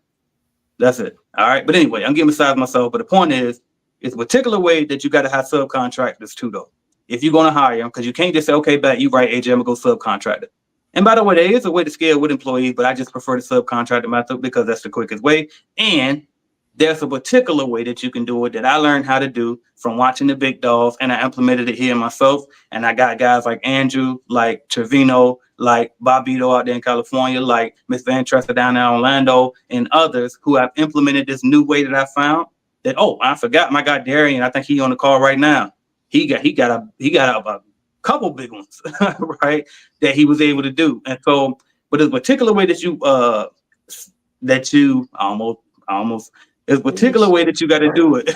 That's it. All right. But anyway, I'm getting beside myself. But the point is, it's a particular way that you got to have subcontractors too, though. If you're going to hire them, because you can't just say, okay, bet you right, AJ, I'm going to go subcontractor. And by the way, there is a way to scale with employees, but I just prefer the subcontractor method because that's the quickest way. And there's a particular way that you can do it that I learned how to do from watching the big dogs, and I implemented it here myself. And I got guys like Andrew, like Trevino, like Bobito out there in California, like Miss Van Tressa down there in Orlando, and others who have implemented this new way that I found. That I forgot my guy Darian. I think he on the call right now. He got a couple big ones, right? That he was able to do. And so, but there's a particular way that you almost. There's a particular way that you got to do it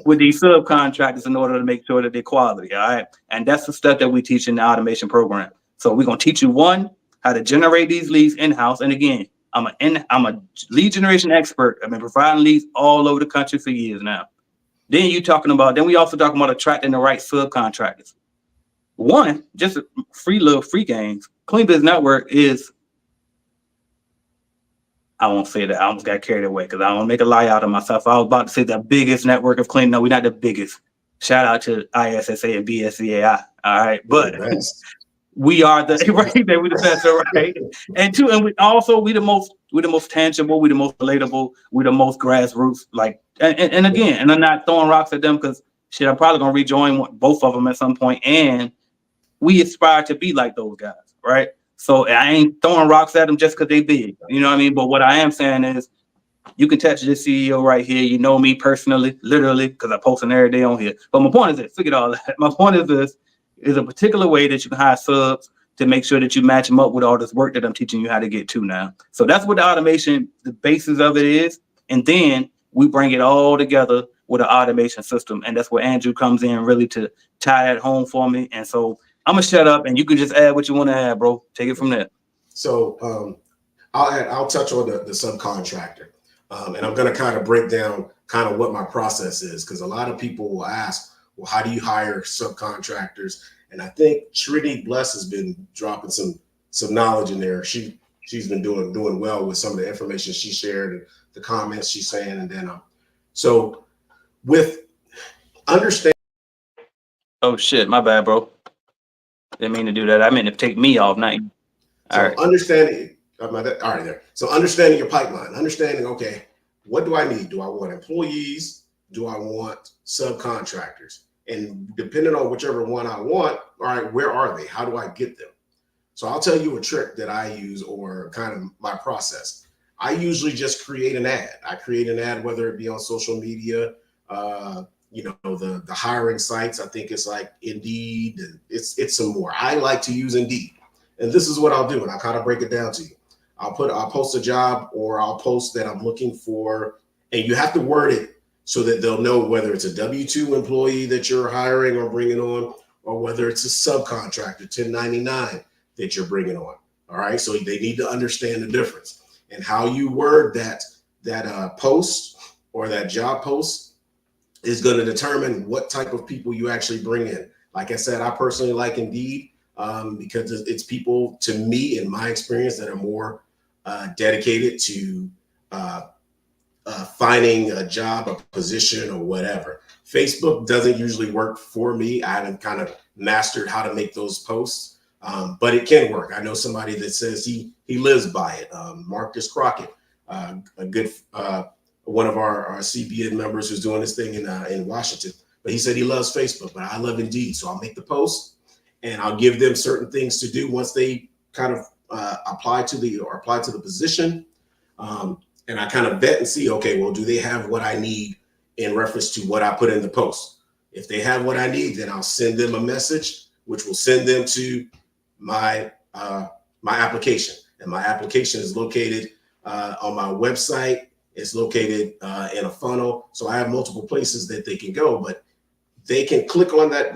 with these subcontractors in order to make sure that they're quality, all right? And that's the stuff that we teach in the automation program. So we're going to teach you, one, how to generate these leads in-house. And again, I'm a lead generation expert. I've been providing leads all over the country for years now. Then we also talking about attracting the right subcontractors. One, just free games. Clean Biz Network is, I won't say that. I almost got carried away because I don't make a lie out of myself. I was about to say the biggest network of cleaning. No, we're not the biggest. Shout out to ISSA and BSCAI. All right. But we are the we're the best, right? And we the most tangible, we the most relatable, we the most grassroots. Like, and again, and I'm not throwing rocks at them because shit, I'm probably gonna rejoin both of them at some point. And we aspire to be like those guys, right? So I ain't throwing rocks at them just because they big, you know what I mean? But what I am saying is You can touch this CEO right here. You know me personally, literally, because I post them every day on here. But my point is this, forget all that. My point is this, is a particular way that you can hire subs to make sure that you match them up with all this work that I'm teaching you how to get to now. So that's what the automation, the basis of it is. And then we bring it all together with an automation system. And that's where Andrew comes in really to tie that home for me. And so I'm going to shut up and you can just add what you want to add, bro. Take it from there. So I'll touch on the subcontractor. And I'm going to kind of break down kind of what my process is, because a lot of people will ask, well, how do you hire subcontractors? And I think Trinity Bless has been dropping some knowledge in there. She's been doing well with some of the information she shared and the comments she's saying. And then so with understanding. Oh shit, my bad, bro. Didn't mean to do that. I meant to take me off, not you. All right. Understanding. All right, there. So understanding your pipeline, understanding, okay, what do I need? Do I want employees? Do I want subcontractors? And depending on whichever one I want, all right, where are they? How do I get them? So I'll tell you a trick that I use, or kind of my process. I usually just create an ad. I create an ad, whether it be on social media, the hiring sites. I think it's like Indeed. It's some more. I like to use Indeed. And this is what I'll do, and I'll kind of break it down to you. I'll post a job, or I'll post that I'm looking for, and you have to word it so that they'll know whether it's a W-2 employee that you're hiring or bringing on, or whether it's a subcontractor, 1099 that you're bringing on. All right. So they need to understand the difference, and how you word that post or that job post is going to determine what type of people you actually bring in. Like I said, I personally like Indeed because it's people, to me, in my experience, that are more dedicated to finding a job, a position, or whatever. Facebook doesn't usually work for me. I haven't kind of mastered how to make those posts, but it can work. I know somebody that says he lives by it. Marcus Crockett, a good one of our CBN members who's doing this thing in Washington. But he said he loves Facebook, but I love Indeed. So I'll make the post and I'll give them certain things to do once they kind of apply to the position. And I kind of vet and see, okay, well, do they have what I need in reference to what I put in the post? If they have what I need, then I'll send them a message, which will send them to my application. And my application is located on my website. It's located in a funnel. So I have multiple places that they can go, but they can click on that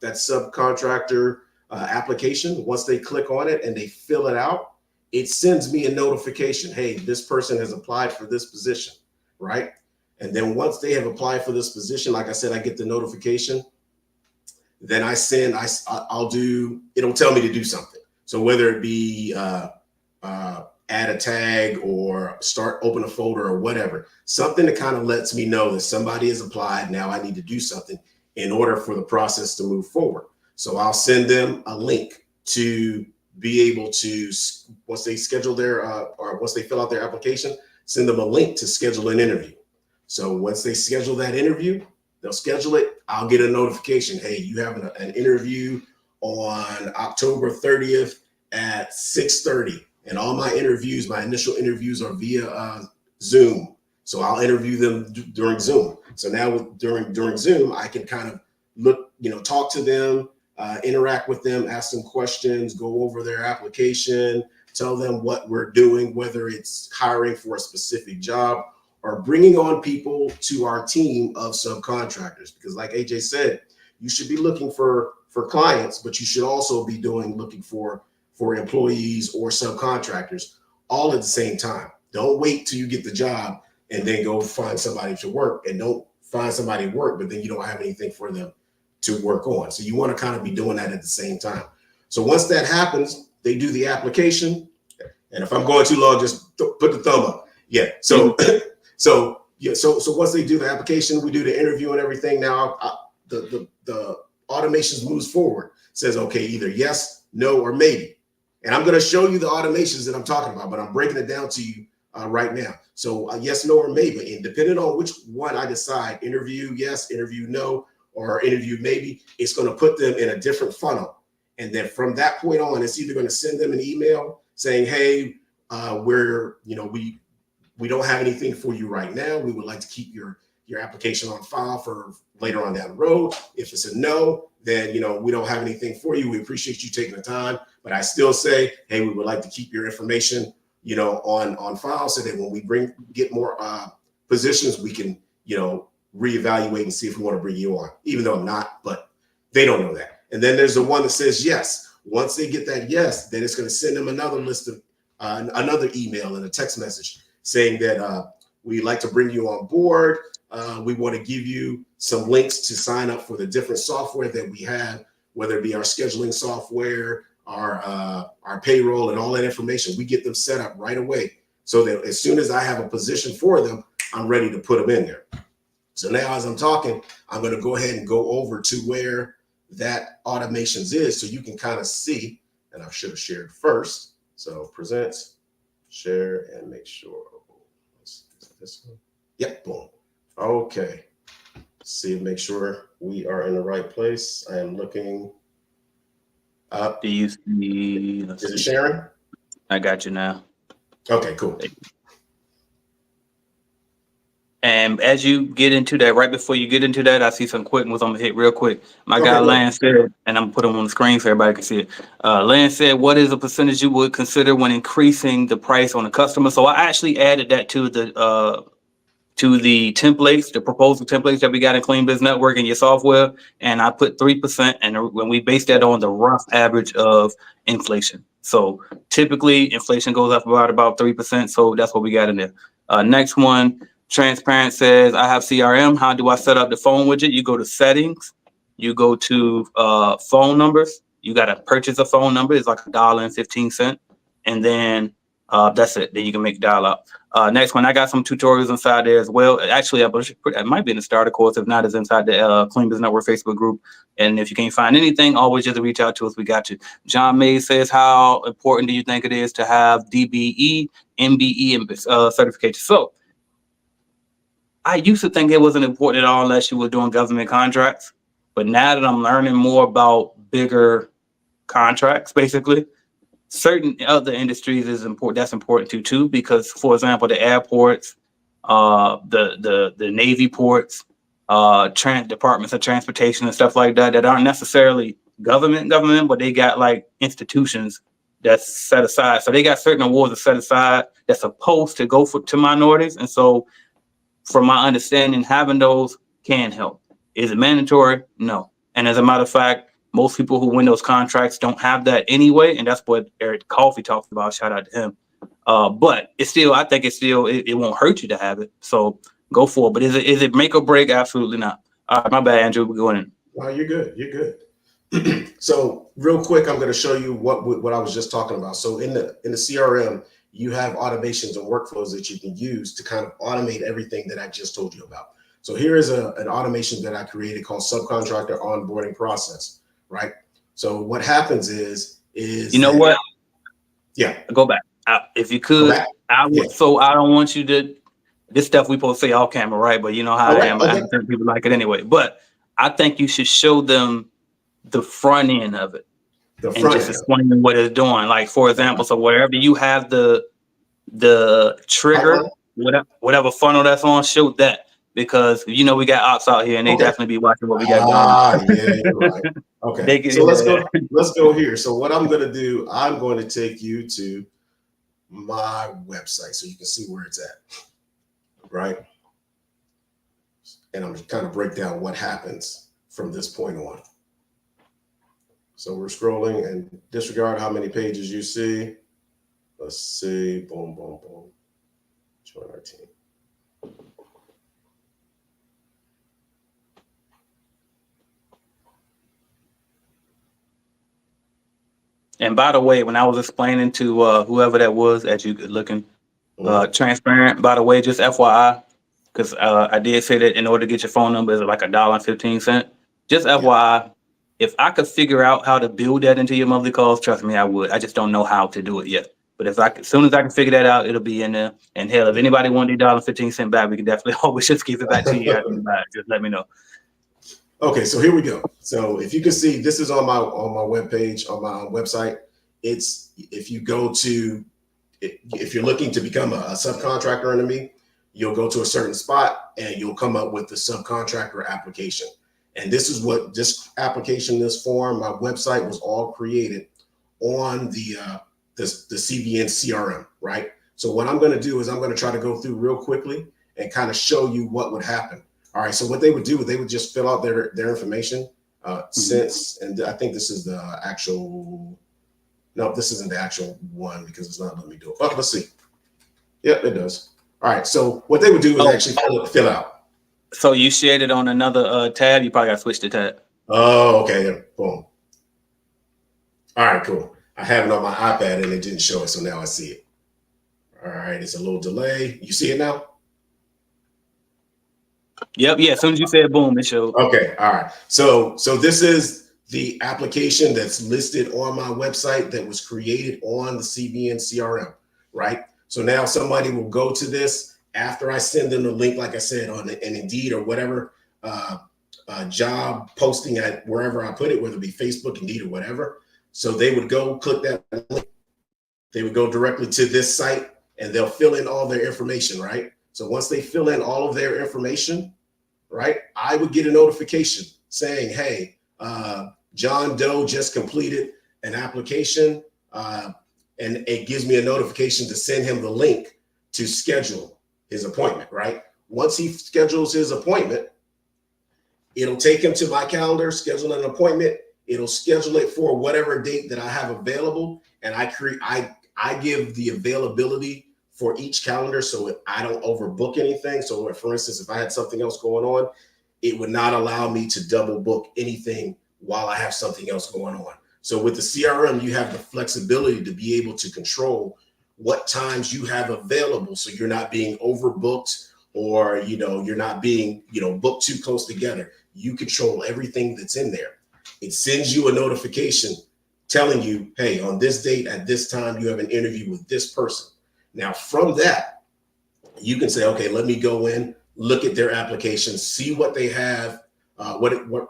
subcontractor application. Once they click on it and they fill it out, it sends me a notification. Hey, this person has applied for this position, right? And then once they have applied for this position, like I said, I get the notification. Then I'll do, it'll tell me to do something. So whether it be add a tag or open a folder or whatever, something that kind of lets me know that somebody has applied. Now I need to do something in order for the process to move forward. So I'll send them a link to be able to, once they schedule or once they fill out their application, send them a link to schedule an interview. So once they schedule that interview, they'll schedule it. I'll get a notification. Hey, you have an interview on October 30th at 6:30. And all my interviews, my initial interviews, are via Zoom. So I'll interview them during Zoom. So now during Zoom, I can kind of look, talk to them, interact with them, ask them questions, go over their application, tell them what we're doing, whether it's hiring for a specific job or bringing on people to our team of subcontractors. Because like AJ said, you should be looking for clients, but you should also be looking for employees or subcontractors all at the same time. Don't wait till you get the job and then go find somebody to work, and don't find somebody to work, but then you don't have anything for them to work on. So you want to kind of be doing that at the same time. So once that happens, they do the application. And if I'm going too long, just put the thumb up. Yeah. So once they do the application, we do the interview and everything. Now the automations moves forward, says, okay, either yes, no, or maybe. And I'm going to show you the automations that I'm talking about, but I'm breaking it down to you right now. So yes, no, or maybe. And depending on which one I decide, interview yes, interview no, or interview maybe, it's going to put them in a different funnel. And then from that point on, it's either going to send them an email saying, hey, we don't have anything for you right now. We would like to keep your application on file for later on down the road. If it's a no, then, we don't have anything for you. We appreciate you taking the time, but I still say, hey, we would like to keep your information, on file so that when we get more positions, we can, reevaluate and see if we want to bring you on, even though I'm not, but they don't know that. And then there's the one that says yes. Once they get that yes, then it's going to send them another list of another email and a text message saying that we'd like to bring you on board. We want to give you some links to sign up for the different software that we have, whether it be our scheduling software, our payroll, and all that information. We get them set up right away so that as soon as I have a position for them, I'm ready to put them in there. So now as I'm talking, I'm going to go ahead and go over to where that automations is so you can kind of see, and I should have shared first. So present, share, and make sure. Is this one? Yep, boom. Okay. See, make sure we are in the right place. I am looking up. Do you see? Is it sharing? I got you now. Okay, cool. And as you get into that, right before you get into that, I see some quick ones I'm gonna hit real quick. My guy Lance said, and I'm gonna put them on the screen so everybody can see it. Lance said, what is a percentage you would consider when increasing the price on a customer? So I actually added that to the templates, the proposal templates that we got in Clean Biz Network in your software. And I put 3%, and when we base that on the rough average of inflation. So typically inflation goes up about 3%. So that's what we got in there. Next one. Transparent says, I have CRM. How do I set up the phone widget? You go to settings, you go to phone numbers. You got to purchase a phone number. It's like $1.15. And then that's it. Then you can make dial up. Next one, I got some tutorials inside there as well. Actually, it might be in the starter course. If not, it's inside the Clean Biz Network Facebook group. And if you can't find anything, always just reach out to us. We got you. John May says, how important do you think it is to have DBE, MBE, and certification? So I used to think it wasn't important at all unless you were doing government contracts. But now that I'm learning more about bigger contracts, basically, certain other industries is important. That's important too, because, for example, the airports, the Navy ports, departments of transportation and stuff like that aren't necessarily government, but they got like institutions that's set aside. So they got certain awards that set aside that's supposed to go to minorities. And so, from my understanding, having those can help. Is it mandatory? No. And as a matter of fact, most people who win those contracts don't have that anyway. And that's what Eric Coffey talks about. Shout out to him. But it's still, I think it won't hurt you to have it. So go for it. But is it make or break? Absolutely not. My bad, Andrew. We're going in. No, you're good. You're good. So real quick, I'm going to show you what I was just talking about. So in the CRM, you have automations and workflows that you can use to kind of automate everything that I just told you about. So here is an automation that I created called subcontractor onboarding process, right? So what happens is you know what? Yeah. Go back. If you could, I would. Yeah. So I don't want you to, this stuff we supposed to say off camera, right? But you know how I am. Okay. I think people like it anyway. But I think you should show them the front end of it. And just explaining what it's doing. Like, for example, so wherever you have the trigger, whatever funnel that's on, show that. Because, we got ops out here and they definitely be watching what we got going. Yeah, you're right. Okay. So let's go here. So what I'm going to do, I'm going to take you to my website so you can see where it's at. Right. And I'm just kind of break down what happens from this point on. So we're scrolling and disregard how many pages you see. Let's see. Boom, boom, boom. Join our team. And by the way, when I was explaining to whoever that was, as you looking, transparent, by the way, just FYI, because I did say that in order to get your phone number is like $1.15. Just FYI. If I could figure out how to build that into your monthly calls, trust me, I would. I just don't know how to do it yet. But as soon as I can figure that out, it'll be in there. And hell, if anybody wants $1.15 back, we can definitely always just give it back to you. Just let me know. Okay, so here we go. So if you can see, this is on my webpage, on my website. It's if you go to if you're looking to become a subcontractor under me, you'll go to a certain spot and you'll come up with the subcontractor application. And this is what this application, this form, my website was all created on the CVN CRM, right? So what I'm going to do is I'm going to try to go through real quickly and kind of show you what would happen. All right. So what they would do, they would just fill out their information since, and I think this is the actual, no, this isn't the actual one because it's not letting me do it. Oh, let's see. Yep, it does. All right. So what they would do is actually fill out. So you shared it on another tab. You probably got to switch the tab. Oh, okay. Yeah. Boom. All right, cool. I have it on my iPad and it didn't show it, so now I see it. All right, it's a little delay. You see it now? Yep. Yeah. As soon as you said boom, it showed. Okay. All right. So this is the application that's listed on my website that was created on the CVN CRM, right? So now somebody will go to this after I send them the link, like I said, on an Indeed or whatever job posting at wherever I put it, whether it be Facebook, Indeed, or whatever. So they would go click that link. They would go directly to this site and they'll fill in all their information, right? So once they fill in all of their information, right, I would get a notification saying, hey, John Doe just completed an application, and it gives me a notification to send him the link to schedule his appointment, right? Once he schedules his appointment, it'll take him to my calendar, schedule an appointment. It'll schedule it for whatever date that I have available. And I give the availability for each calendar so I don't overbook anything. So for instance, if I had something else going on, it would not allow me to double book anything while I have something else going on. So with the CRM, you have the flexibility to be able to control what times you have available. So you're not being overbooked or, you're not being, booked too close together. You control everything that's in there. It sends you a notification telling you, hey, on this date at this time, you have an interview with this person. Now, from that, you can say, okay, let me go in, look at their application, see what they have, what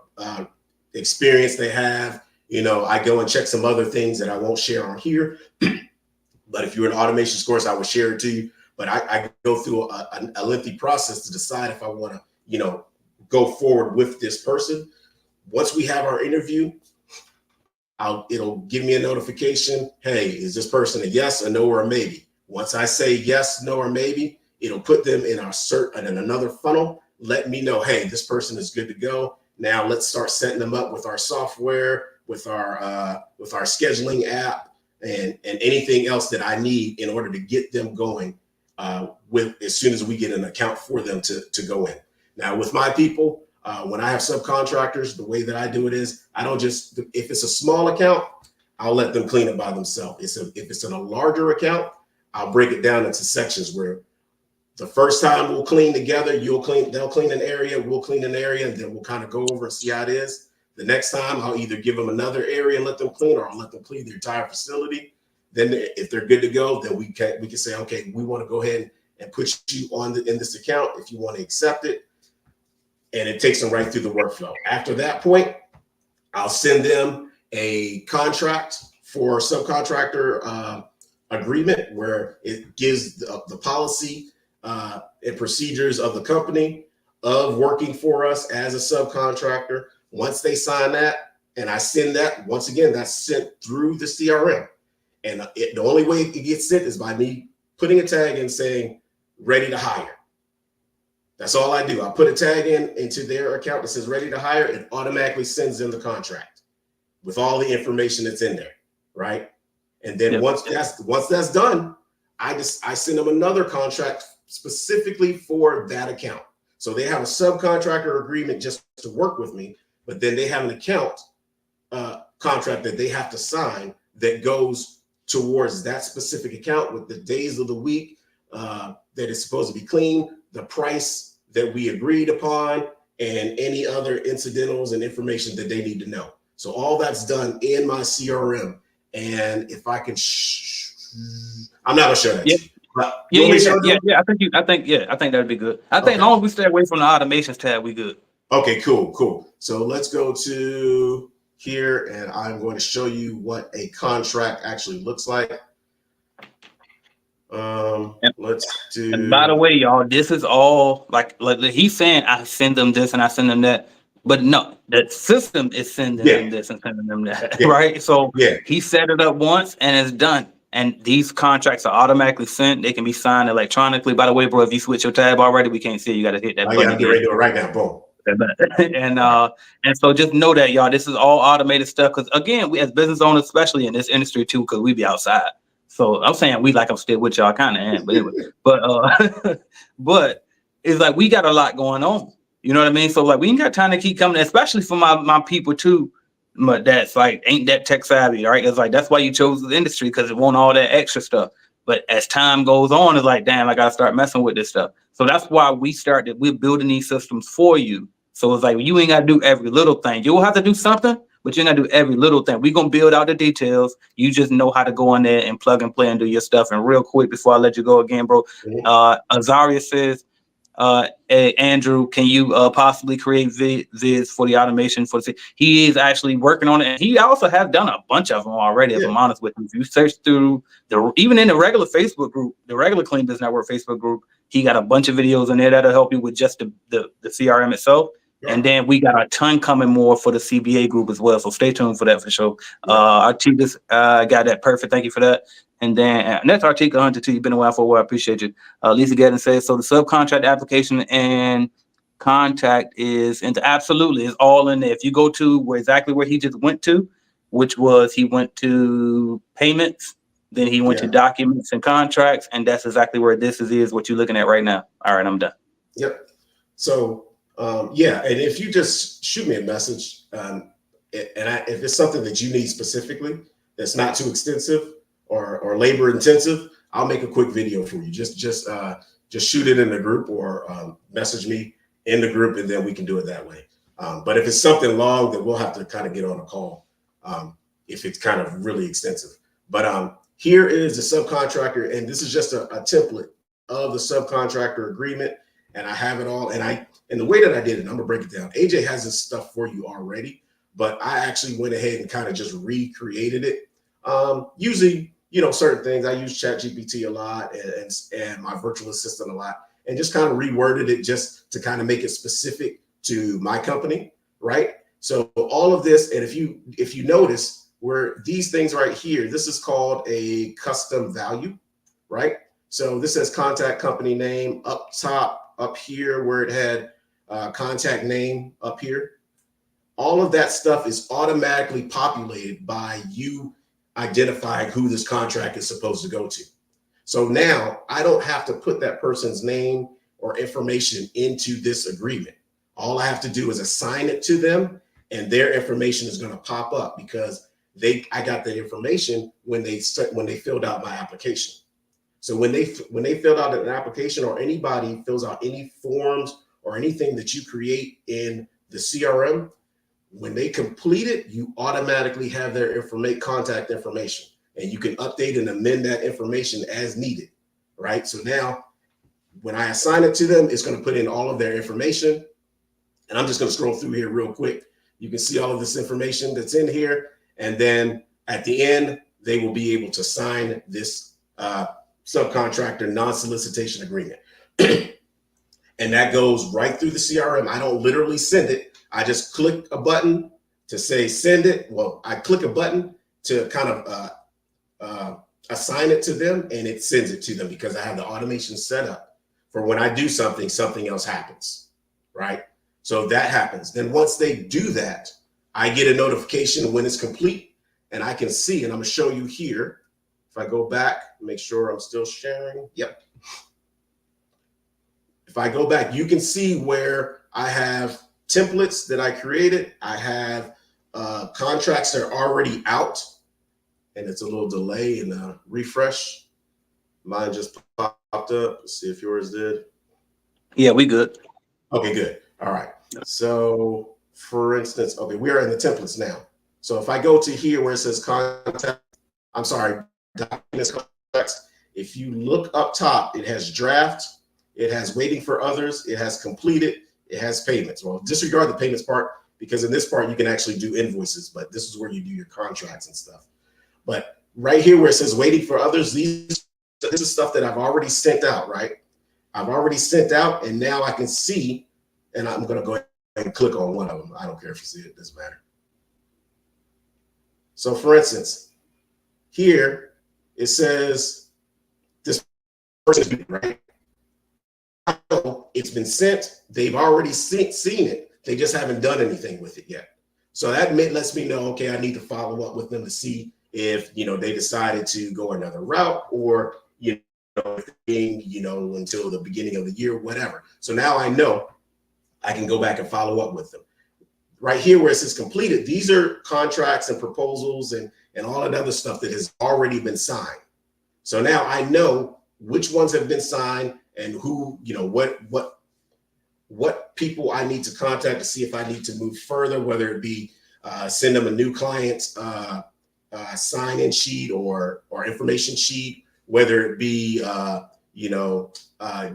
experience they have. I go and check some other things that I won't share on here. But if you're an automation course, I would share it to you. But I go through a lengthy process to decide if I want to, go forward with this person. Once we have our interview, it'll give me a notification. Hey, is this person a yes, a no, or a maybe? Once I say yes, no, or maybe, it'll put them in in another funnel. Let me know, hey, this person is good to go. Now let's start setting them up with our software, with our scheduling app, and anything else that I need in order to get them going as soon as we get an account for them to go in. Now with my people, when I have subcontractors, the way that I do it is I don't just, if it's a small account, I'll let them clean it by themselves. If it's in a larger account, I'll break it down into sections where the first time we'll clean together, they'll clean an area, we'll clean an area, and then we'll kind of go over and see how it is. The next time I'll either give them another area and let them clean, or I'll let them clean the entire facility. Then if they're good to go, then we can say, okay, we want to go ahead and put you in this account if you want to accept it. And it takes them right through the workflow. After that point, I'll send them a contract for subcontractor agreement where it gives the policy and procedures of the company of working for us as a subcontractor. Once they sign that and I send that, once again, that's sent through the CRM. And the only way it gets sent is by me putting a tag in saying, ready to hire. That's all I do. I put a tag into their account that says ready to hire. It automatically sends them the contract with all the information that's in there, right? And then once that's done, I send them another contract specifically for that account. So they have a subcontractor agreement just to work with me, but then they have an account contract that they have to sign that goes towards that specific account with the days of the week that it's supposed to be clean, the price that we agreed upon, and any other incidentals and information that they need to know. So all that's done in my CRM. And if I can, I'm not gonna show that to you. But Yeah. I think that'd be good. I think as long as we stay away from the automations tab, we good. Okay, cool. So let's go to here, and I'm going to show you what a contract actually looks like. Let's do. And by the way, y'all, this is all like he's saying I send them this and I send them that, but no, the system is sending them this and sending them that, right? So he set it up once and it's done. And these contracts are automatically sent. They can be signed electronically. By the way, bro, if you switch your tab already, we can't see it. You got to hit that button. I'm ready to do it right now. Boom. And so just know that, y'all, this is all automated stuff. Because again, we as business owners, especially in this industry too, because we be outside. So I'm saying we like I'm still with y'all, kind of am, but anyway. But it's like we got a lot going on. You know what I mean? So like we ain't got time to keep coming, especially for my people too. But that's like ain't that tech savvy, right? It's like that's why you chose the industry, because it want all that extra stuff. But as time goes on, it's like, damn, I gotta start messing with this stuff. So that's why we're building these systems for you. So it's like you ain't gotta do every little thing. You'll have to do something, but you're gonna do every little thing. We're gonna build out the details. You just know how to go in there and plug and play and do your stuff. And real quick before I let you go again, bro, Azaria says, hey, Andrew, can you possibly create vids for the automation for the? He is actually working on it, and he also has done a bunch of them already. If I'm honest with you, if you search through even in the regular Facebook group, the regular Clean Business Network Facebook group, he got a bunch of videos in there that'll help you with just the CRM itself. And then we got a ton coming more for the CBA group as well. So stay tuned for that for sure. Artigas got that perfect. Thank you for that. And then next Artiga 102, you've been around for a while. I appreciate you. Lisa Gedden says, so the subcontract application and contact is into absolutely is all in there. If you go to exactly where he just went to, which was he went to payments, then he went to documents and contracts, and that's exactly where this is what you're looking at right now. All right, I'm done. Yep. So and if you just shoot me a message, if it's something that you need specifically that's not too extensive or labor intensive, I'll make a quick video for you. Just shoot it in the group or message me in the group, and then we can do it that way. But if it's something long, then we'll have to kind of get on a call if it's kind of really extensive. But here is the subcontractor, and this is just a template of the subcontractor agreement, and I have it all. And the way that I did it, I'm gonna break it down. AJ has this stuff for you already, but I actually went ahead and kind of just recreated it. Using, certain things. I use ChatGPT a lot and my virtual assistant a lot, and just kind of reworded it just to kind of make it specific to my company, right? So all of this, and if you notice where these things right here, this is called a custom value, right? So this says contact company name up top, up here where it had contact name up here. All of that stuff is automatically populated by you identifying who this contract is supposed to go to. So now I don't have to put that person's name or information into this agreement. All I have to do is assign it to them, and their information is going to pop up because I got the information when they filled out my application. So when they filled out an application, or anybody fills out any forms or anything that you create in the CRM, when they complete it, you automatically have their contact information, and you can update and amend that information as needed, right? So now when I assign it to them, it's going to put in all of their information, and I'm just going to scroll through here real quick. You can see all of this information that's in here, and then at the end, they will be able to sign this subcontractor non-solicitation agreement. And that goes right through the CRM. I don't literally send it. I just click a button to say send it. Well, I click a button to kind of assign it to them, and it sends it to them because I have the automation set up for when I do something, something else happens, right? So that happens. Then once they do that, I get a notification when it's complete, and I can see, and I'm gonna show you here. If I go back, make sure I'm still sharing. Yep. If I go back, you can see where I have templates that I created. I have contracts that are already out, and it's a little delay in the refresh. Mine just popped up. Let's see if yours did. Yeah, we good. Okay, good. All right. So for instance, okay, we are in the templates now. So if I go to here where it says documents, contracts, if you look up top, it has draft, it has waiting for others, it has completed, it has payments. Well, disregard the payments part, because in this part, you can actually do invoices, but this is where you do your contracts and stuff. But right here where it says waiting for others, these this is stuff that I've already sent out, right? I've already sent out, and now I can see, and I'm going to go ahead and click on one of them. I don't care if you see it, it doesn't matter. So for instance, here it says this person is right. It's been sent. They've already seen it. They just haven't done anything with it yet. So that lets me know, okay, I need to follow up with them to see if, they decided to go another route or, until the beginning of the year, whatever. So now I know I can go back and follow up with them. Right here where it says completed, these are contracts and proposals and all that other stuff that has already been signed. So now I know which ones have been signed and who, what people I need to contact to see if I need to move further, whether it be send them a new client sign-in sheet or information sheet, whether it be,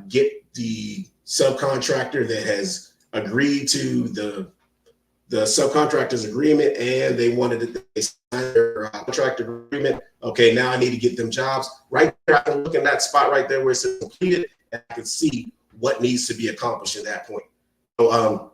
get the subcontractor that has agreed to the subcontractor's agreement and they wanted to sign their contract agreement. Okay, now I need to get them jobs. Right there, I can look in that spot right there where it says completed, and I can see what needs to be accomplished at that point. So,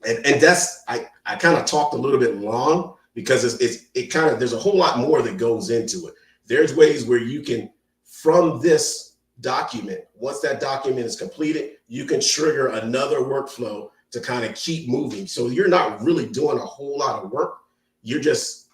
and that's, I kind of talked a little bit long because there's a whole lot more that goes into it. There's ways where you can, from this document, once that document is completed, you can trigger another workflow to kind of keep moving. So you're not really doing a whole lot of work. You're just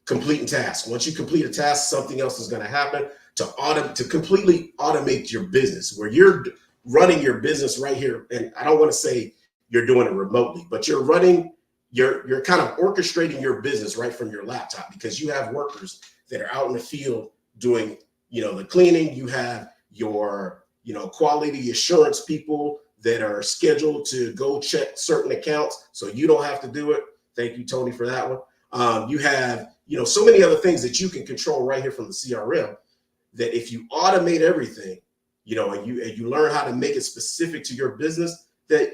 completing tasks. Once you complete a task, something else is going to happen to completely automate your business, where you're running your business right here. And I don't want to say you're doing it remotely, but you're kind of orchestrating your business right from your laptop, because you have workers that are out in the field doing, the cleaning. You have your, quality assurance people that are scheduled to go check certain accounts, so you don't have to do it. Thank you, Tony, for that one. You have, so many other things that you can control right here from the CRM, that if you automate everything, and you learn how to make it specific to your business, that,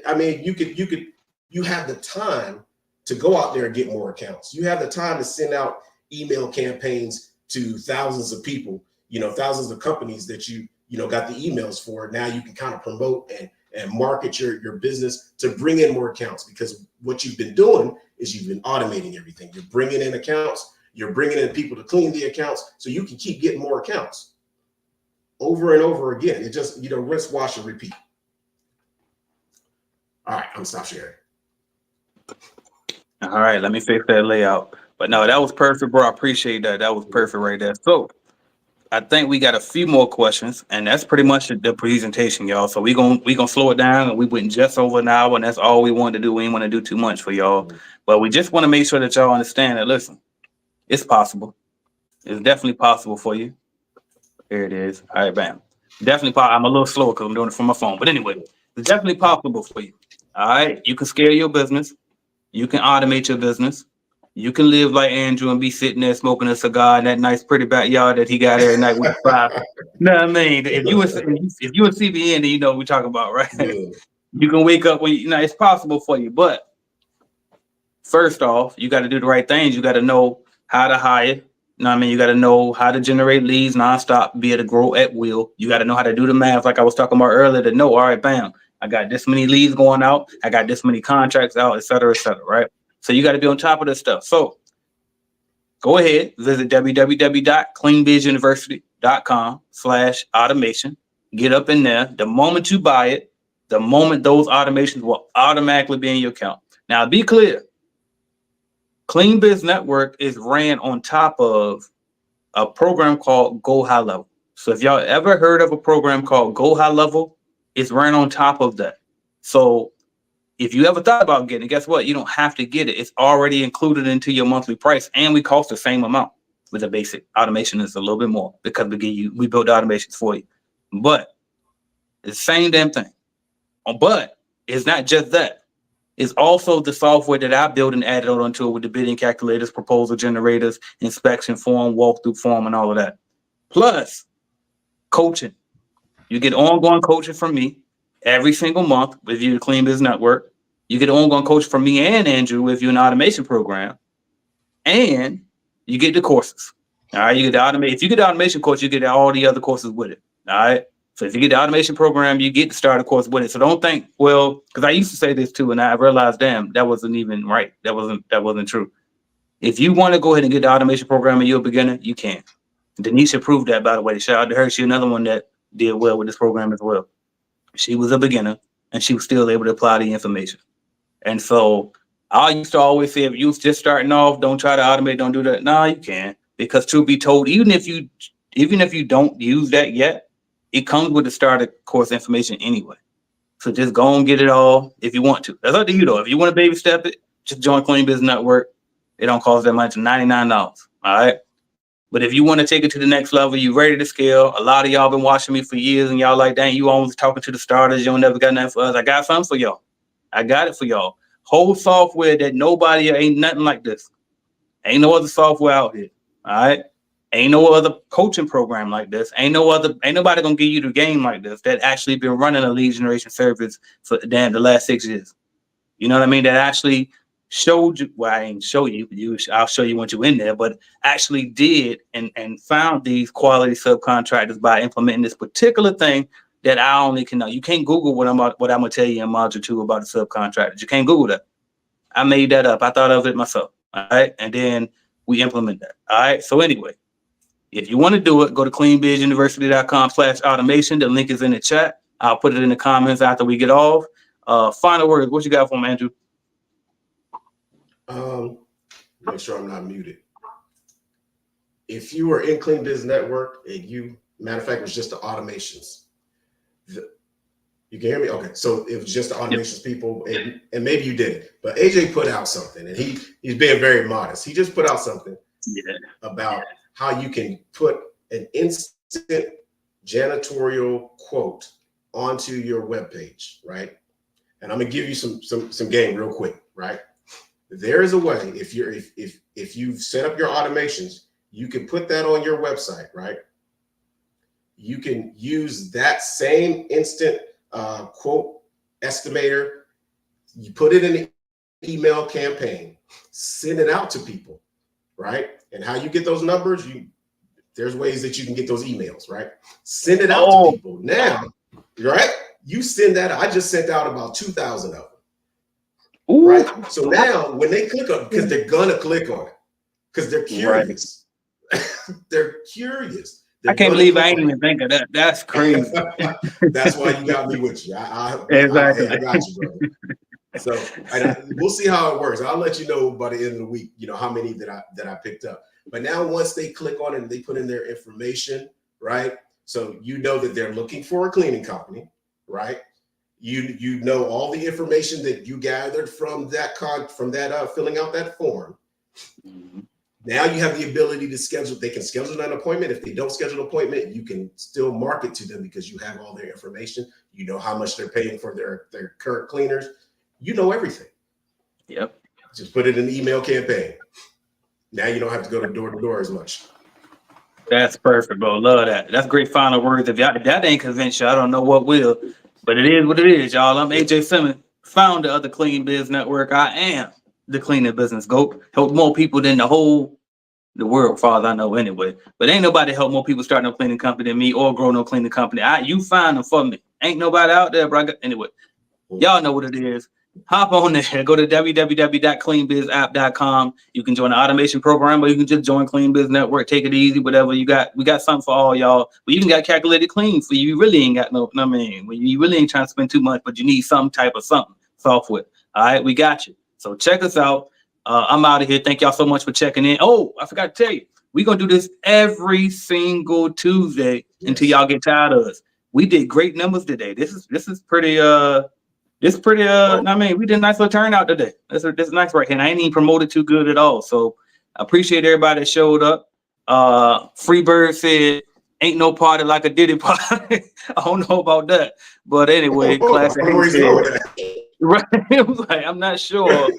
you have the time to go out there and get more accounts. You have the time to send out email campaigns to thousands of people, thousands of companies that you got the emails for. Now you can kind of promote and market your business to bring in more accounts, because what you've been doing is you've been automating everything. You're bringing in accounts, you're bringing in people to clean the accounts, so you can keep getting more accounts over and over again. It just, rinse, wash, and repeat. All right, I'm gonna stop sharing. All right, let me fix that layout. But no, that was perfect, bro. I appreciate that. That was perfect right there. So I think we got a few more questions, and that's pretty much the presentation, y'all. So we gonna slow it down, and we went just over an hour, and that's all we wanted to do. We didn't want to do too much for y'all, but we just want to make sure that y'all understand that, listen, it's possible. It's definitely possible for you. Here it is. All right, bam. Definitely possible. I'm a little slower because I'm doing it from my phone, but anyway, it's definitely possible for you. All right, you can scale your business. You can automate your business. You can live like Andrew and be sitting there smoking a cigar in that nice, pretty backyard that he got every night with 5. No, I mean, if you a CBN, then you know what we're talking about, right? Yeah. You can wake up when it's possible for you. But first off, you got to do the right things. You got to know how to hire. You got to know how to generate leads nonstop, be able to grow at will. You got to know how to do the math, like I was talking about earlier, to know, all right, bam, I got this many leads going out. I got this many contracts out, et cetera, right? So you got to be on top of this stuff. So go ahead, visit www.cleanbizuniversity.com/automation. Get up in there. The moment you buy it, the moment those automations will automatically be in your account. Now, be clear. Clean Biz Network is ran on top of a program called Go High Level. So if y'all ever heard of a program called Go High Level, it's ran on top of that. So if you ever thought about getting it, guess what? You don't have to get it. It's already included into your monthly price, and we cost the same amount. With the basic automation is a little bit more because we build automations for you. But it's the same damn thing. But it's not just that. It's also the software that I built and added onto it with the bidding calculators, proposal generators, inspection form, walkthrough form, and all of that. Plus, coaching. You get ongoing coaching from me every single month with you, the Clean Biz Network. You get ongoing coaching from me and Andrew with you an automation program. And you get the courses. All right, you get the automation. If you get the automation course, you get all the other courses with it. All right. So if you get the automation program, you get the starter course with it. So don't think, well, because I used to say this too, and I realized, damn, that wasn't even right. That wasn't true. If you want to go ahead and get the automation program and you're a beginner, you can. Denisha proved that, by the way. Shout out to her. She's another one that did well with this program as well. She was a beginner and she was still able to apply the information. And so I used to always say, if you're just starting off, don't try to automate, don't do that. No, you can. Because truth be told, even if you don't use that yet, it comes with the starter course information anyway. So just go and get it all if you want to. That's up to you though. If you want to baby step it, just join Clean Business Network. It don't cost that much, $99. All right. But if you want to take it to the next level, you ready to scale. A lot of y'all been watching me for years and y'all like, dang, you always talking to the starters. You don't never got nothing for us. I got something for y'all. I got it for y'all. Whole software that nobody, ain't nothing like this. Ain't no other software out here. All right. Ain't no other coaching program like this. Ain't nobody gonna give you the game like this that actually been running a lead generation service for the last 6 years. You know what I mean? That actually showed you. Well, I ain't show you. I'll show you once you're in there. But actually did and found these quality subcontractors by implementing this particular thing that I only can know. You can't Google what I'm gonna tell you in module 2 about the subcontractors. You can't Google that. I made that up. I thought of it myself. All right, and then we implement that. All right. So anyway. If you want to do it, go to cleanbizuniversity.com/automation. The link is in the chat. I'll put it in the comments after we get off. Final words. What you got for me, Andrew? Make sure I'm not muted. If you are in Clean Business Network and matter of fact, it was just the automations. You can hear me? Okay. So it was just the automations people, and maybe you did it, but AJ put out something, and he's being very modest. He just put out something about how you can put an instant janitorial quote onto your webpage, right? And I'm gonna give you some game real quick, right? There is a way, if you've set up your automations, you can put that on your website, right? You can use that same instant quote estimator. You put it in an email campaign, send it out to people, right? And how you get those numbers, there's ways that you can get those emails, right? Send it out to people. Now, right? You send that. I just sent out about 2,000 of them. Ooh. Right? So now when they click on, because they're gonna click on it, because they're curious. Right. They're curious. I can't believe I ain't even think of that. That's crazy. That's why you got me with you. Exactly. I got you, brother. So we'll see how it works. I'll let you know by the end of the week, how many that I picked up. But now once they click on it and they put in their information, right? So you know that they're looking for a cleaning company, right? You know all the information that you gathered from that filling out that form. Mm-hmm. Now you have the ability to schedule. They can schedule an appointment. If they don't schedule an appointment, you can still market to them because you have all their information. You know how much they're paying for their current cleaners. You know everything. Yep. Just put it in the email campaign. Now you don't have to go door to door as much. That's perfect, bro. Love that. That's great final words. If that ain't convinced you, I don't know what will. But it is what it is, y'all. I'm AJ Simmons, founder of the Clean Biz Network. I am the cleaning business GOAT. Help more people than the world, far as I know anyway. But ain't nobody help more people start no cleaning company than me or grow no cleaning company. You find them for me. Ain't nobody out there, bro. Anyway, y'all know what it is. Hop on there. Go to www.cleanbizapp.com. You can join the automation program, or you can just join Clean Biz Network. Take it easy, whatever. We got something for all y'all. We even got calculated clean for you. You really ain't got you really ain't trying to spend too much, but you need some type of software. All right, we got you. So check us out. I'm out of here. Thank y'all so much for checking in. Oh, I forgot to tell you, we're gonna do this every single Tuesday until y'all get tired of us. We did great numbers today. This is pretty It's pretty, we did a nice little turnout today. This is nice right here. And I ain't even promoted too good at all. So I appreciate everybody that showed up. Freebird said, ain't no party like a Diddy party. I don't know about that. But anyway, Classic said, right? It was like, I'm not sure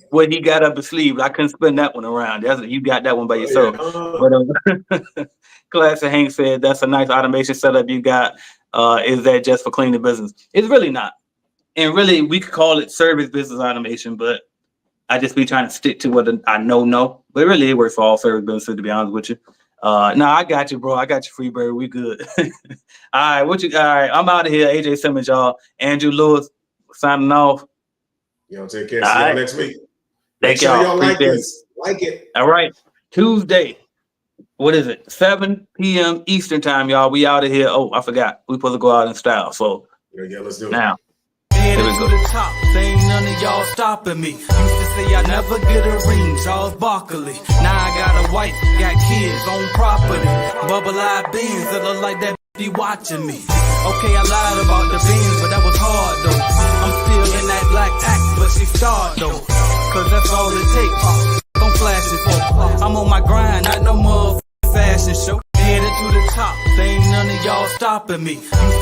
what he got up his sleeve. I couldn't spin that one around. You got that one by yourself. But Classic Hank said, that's a nice automation setup you got. Is that just for cleaning business? It's really not. And really, we could call it service business automation, but I just be trying to stick to what I know. But really, it works for all service businesses, to be honest with you. No, I got you, bro. I got you, Freebird. We good. All right, I'm out of here. AJ Simmons, y'all. Andrew Lewis signing off. Y'all take care. See y'all next week. Thank y'all like Appreciate this. Like it. All right. Tuesday. What is it? 7 p.m. Eastern time, y'all. We out of here. Oh, I forgot. We supposed to go out in style. So Yeah, let's do it. now. Headed to the top, they ain't none of y'all stopping me. Used to say I never get a ring, Charles Barkley. Now I got a wife, got kids, on property. Bubble-eyed beans that look like that be watching me. Okay, I lied about the beans, but that was hard though. I'm still in that black act, but she starred though. Cause that's all it takes. Don't flash it for. I'm on my grind, not no motherfucking fashion show. Headed to the top, they ain't none of y'all stopping me.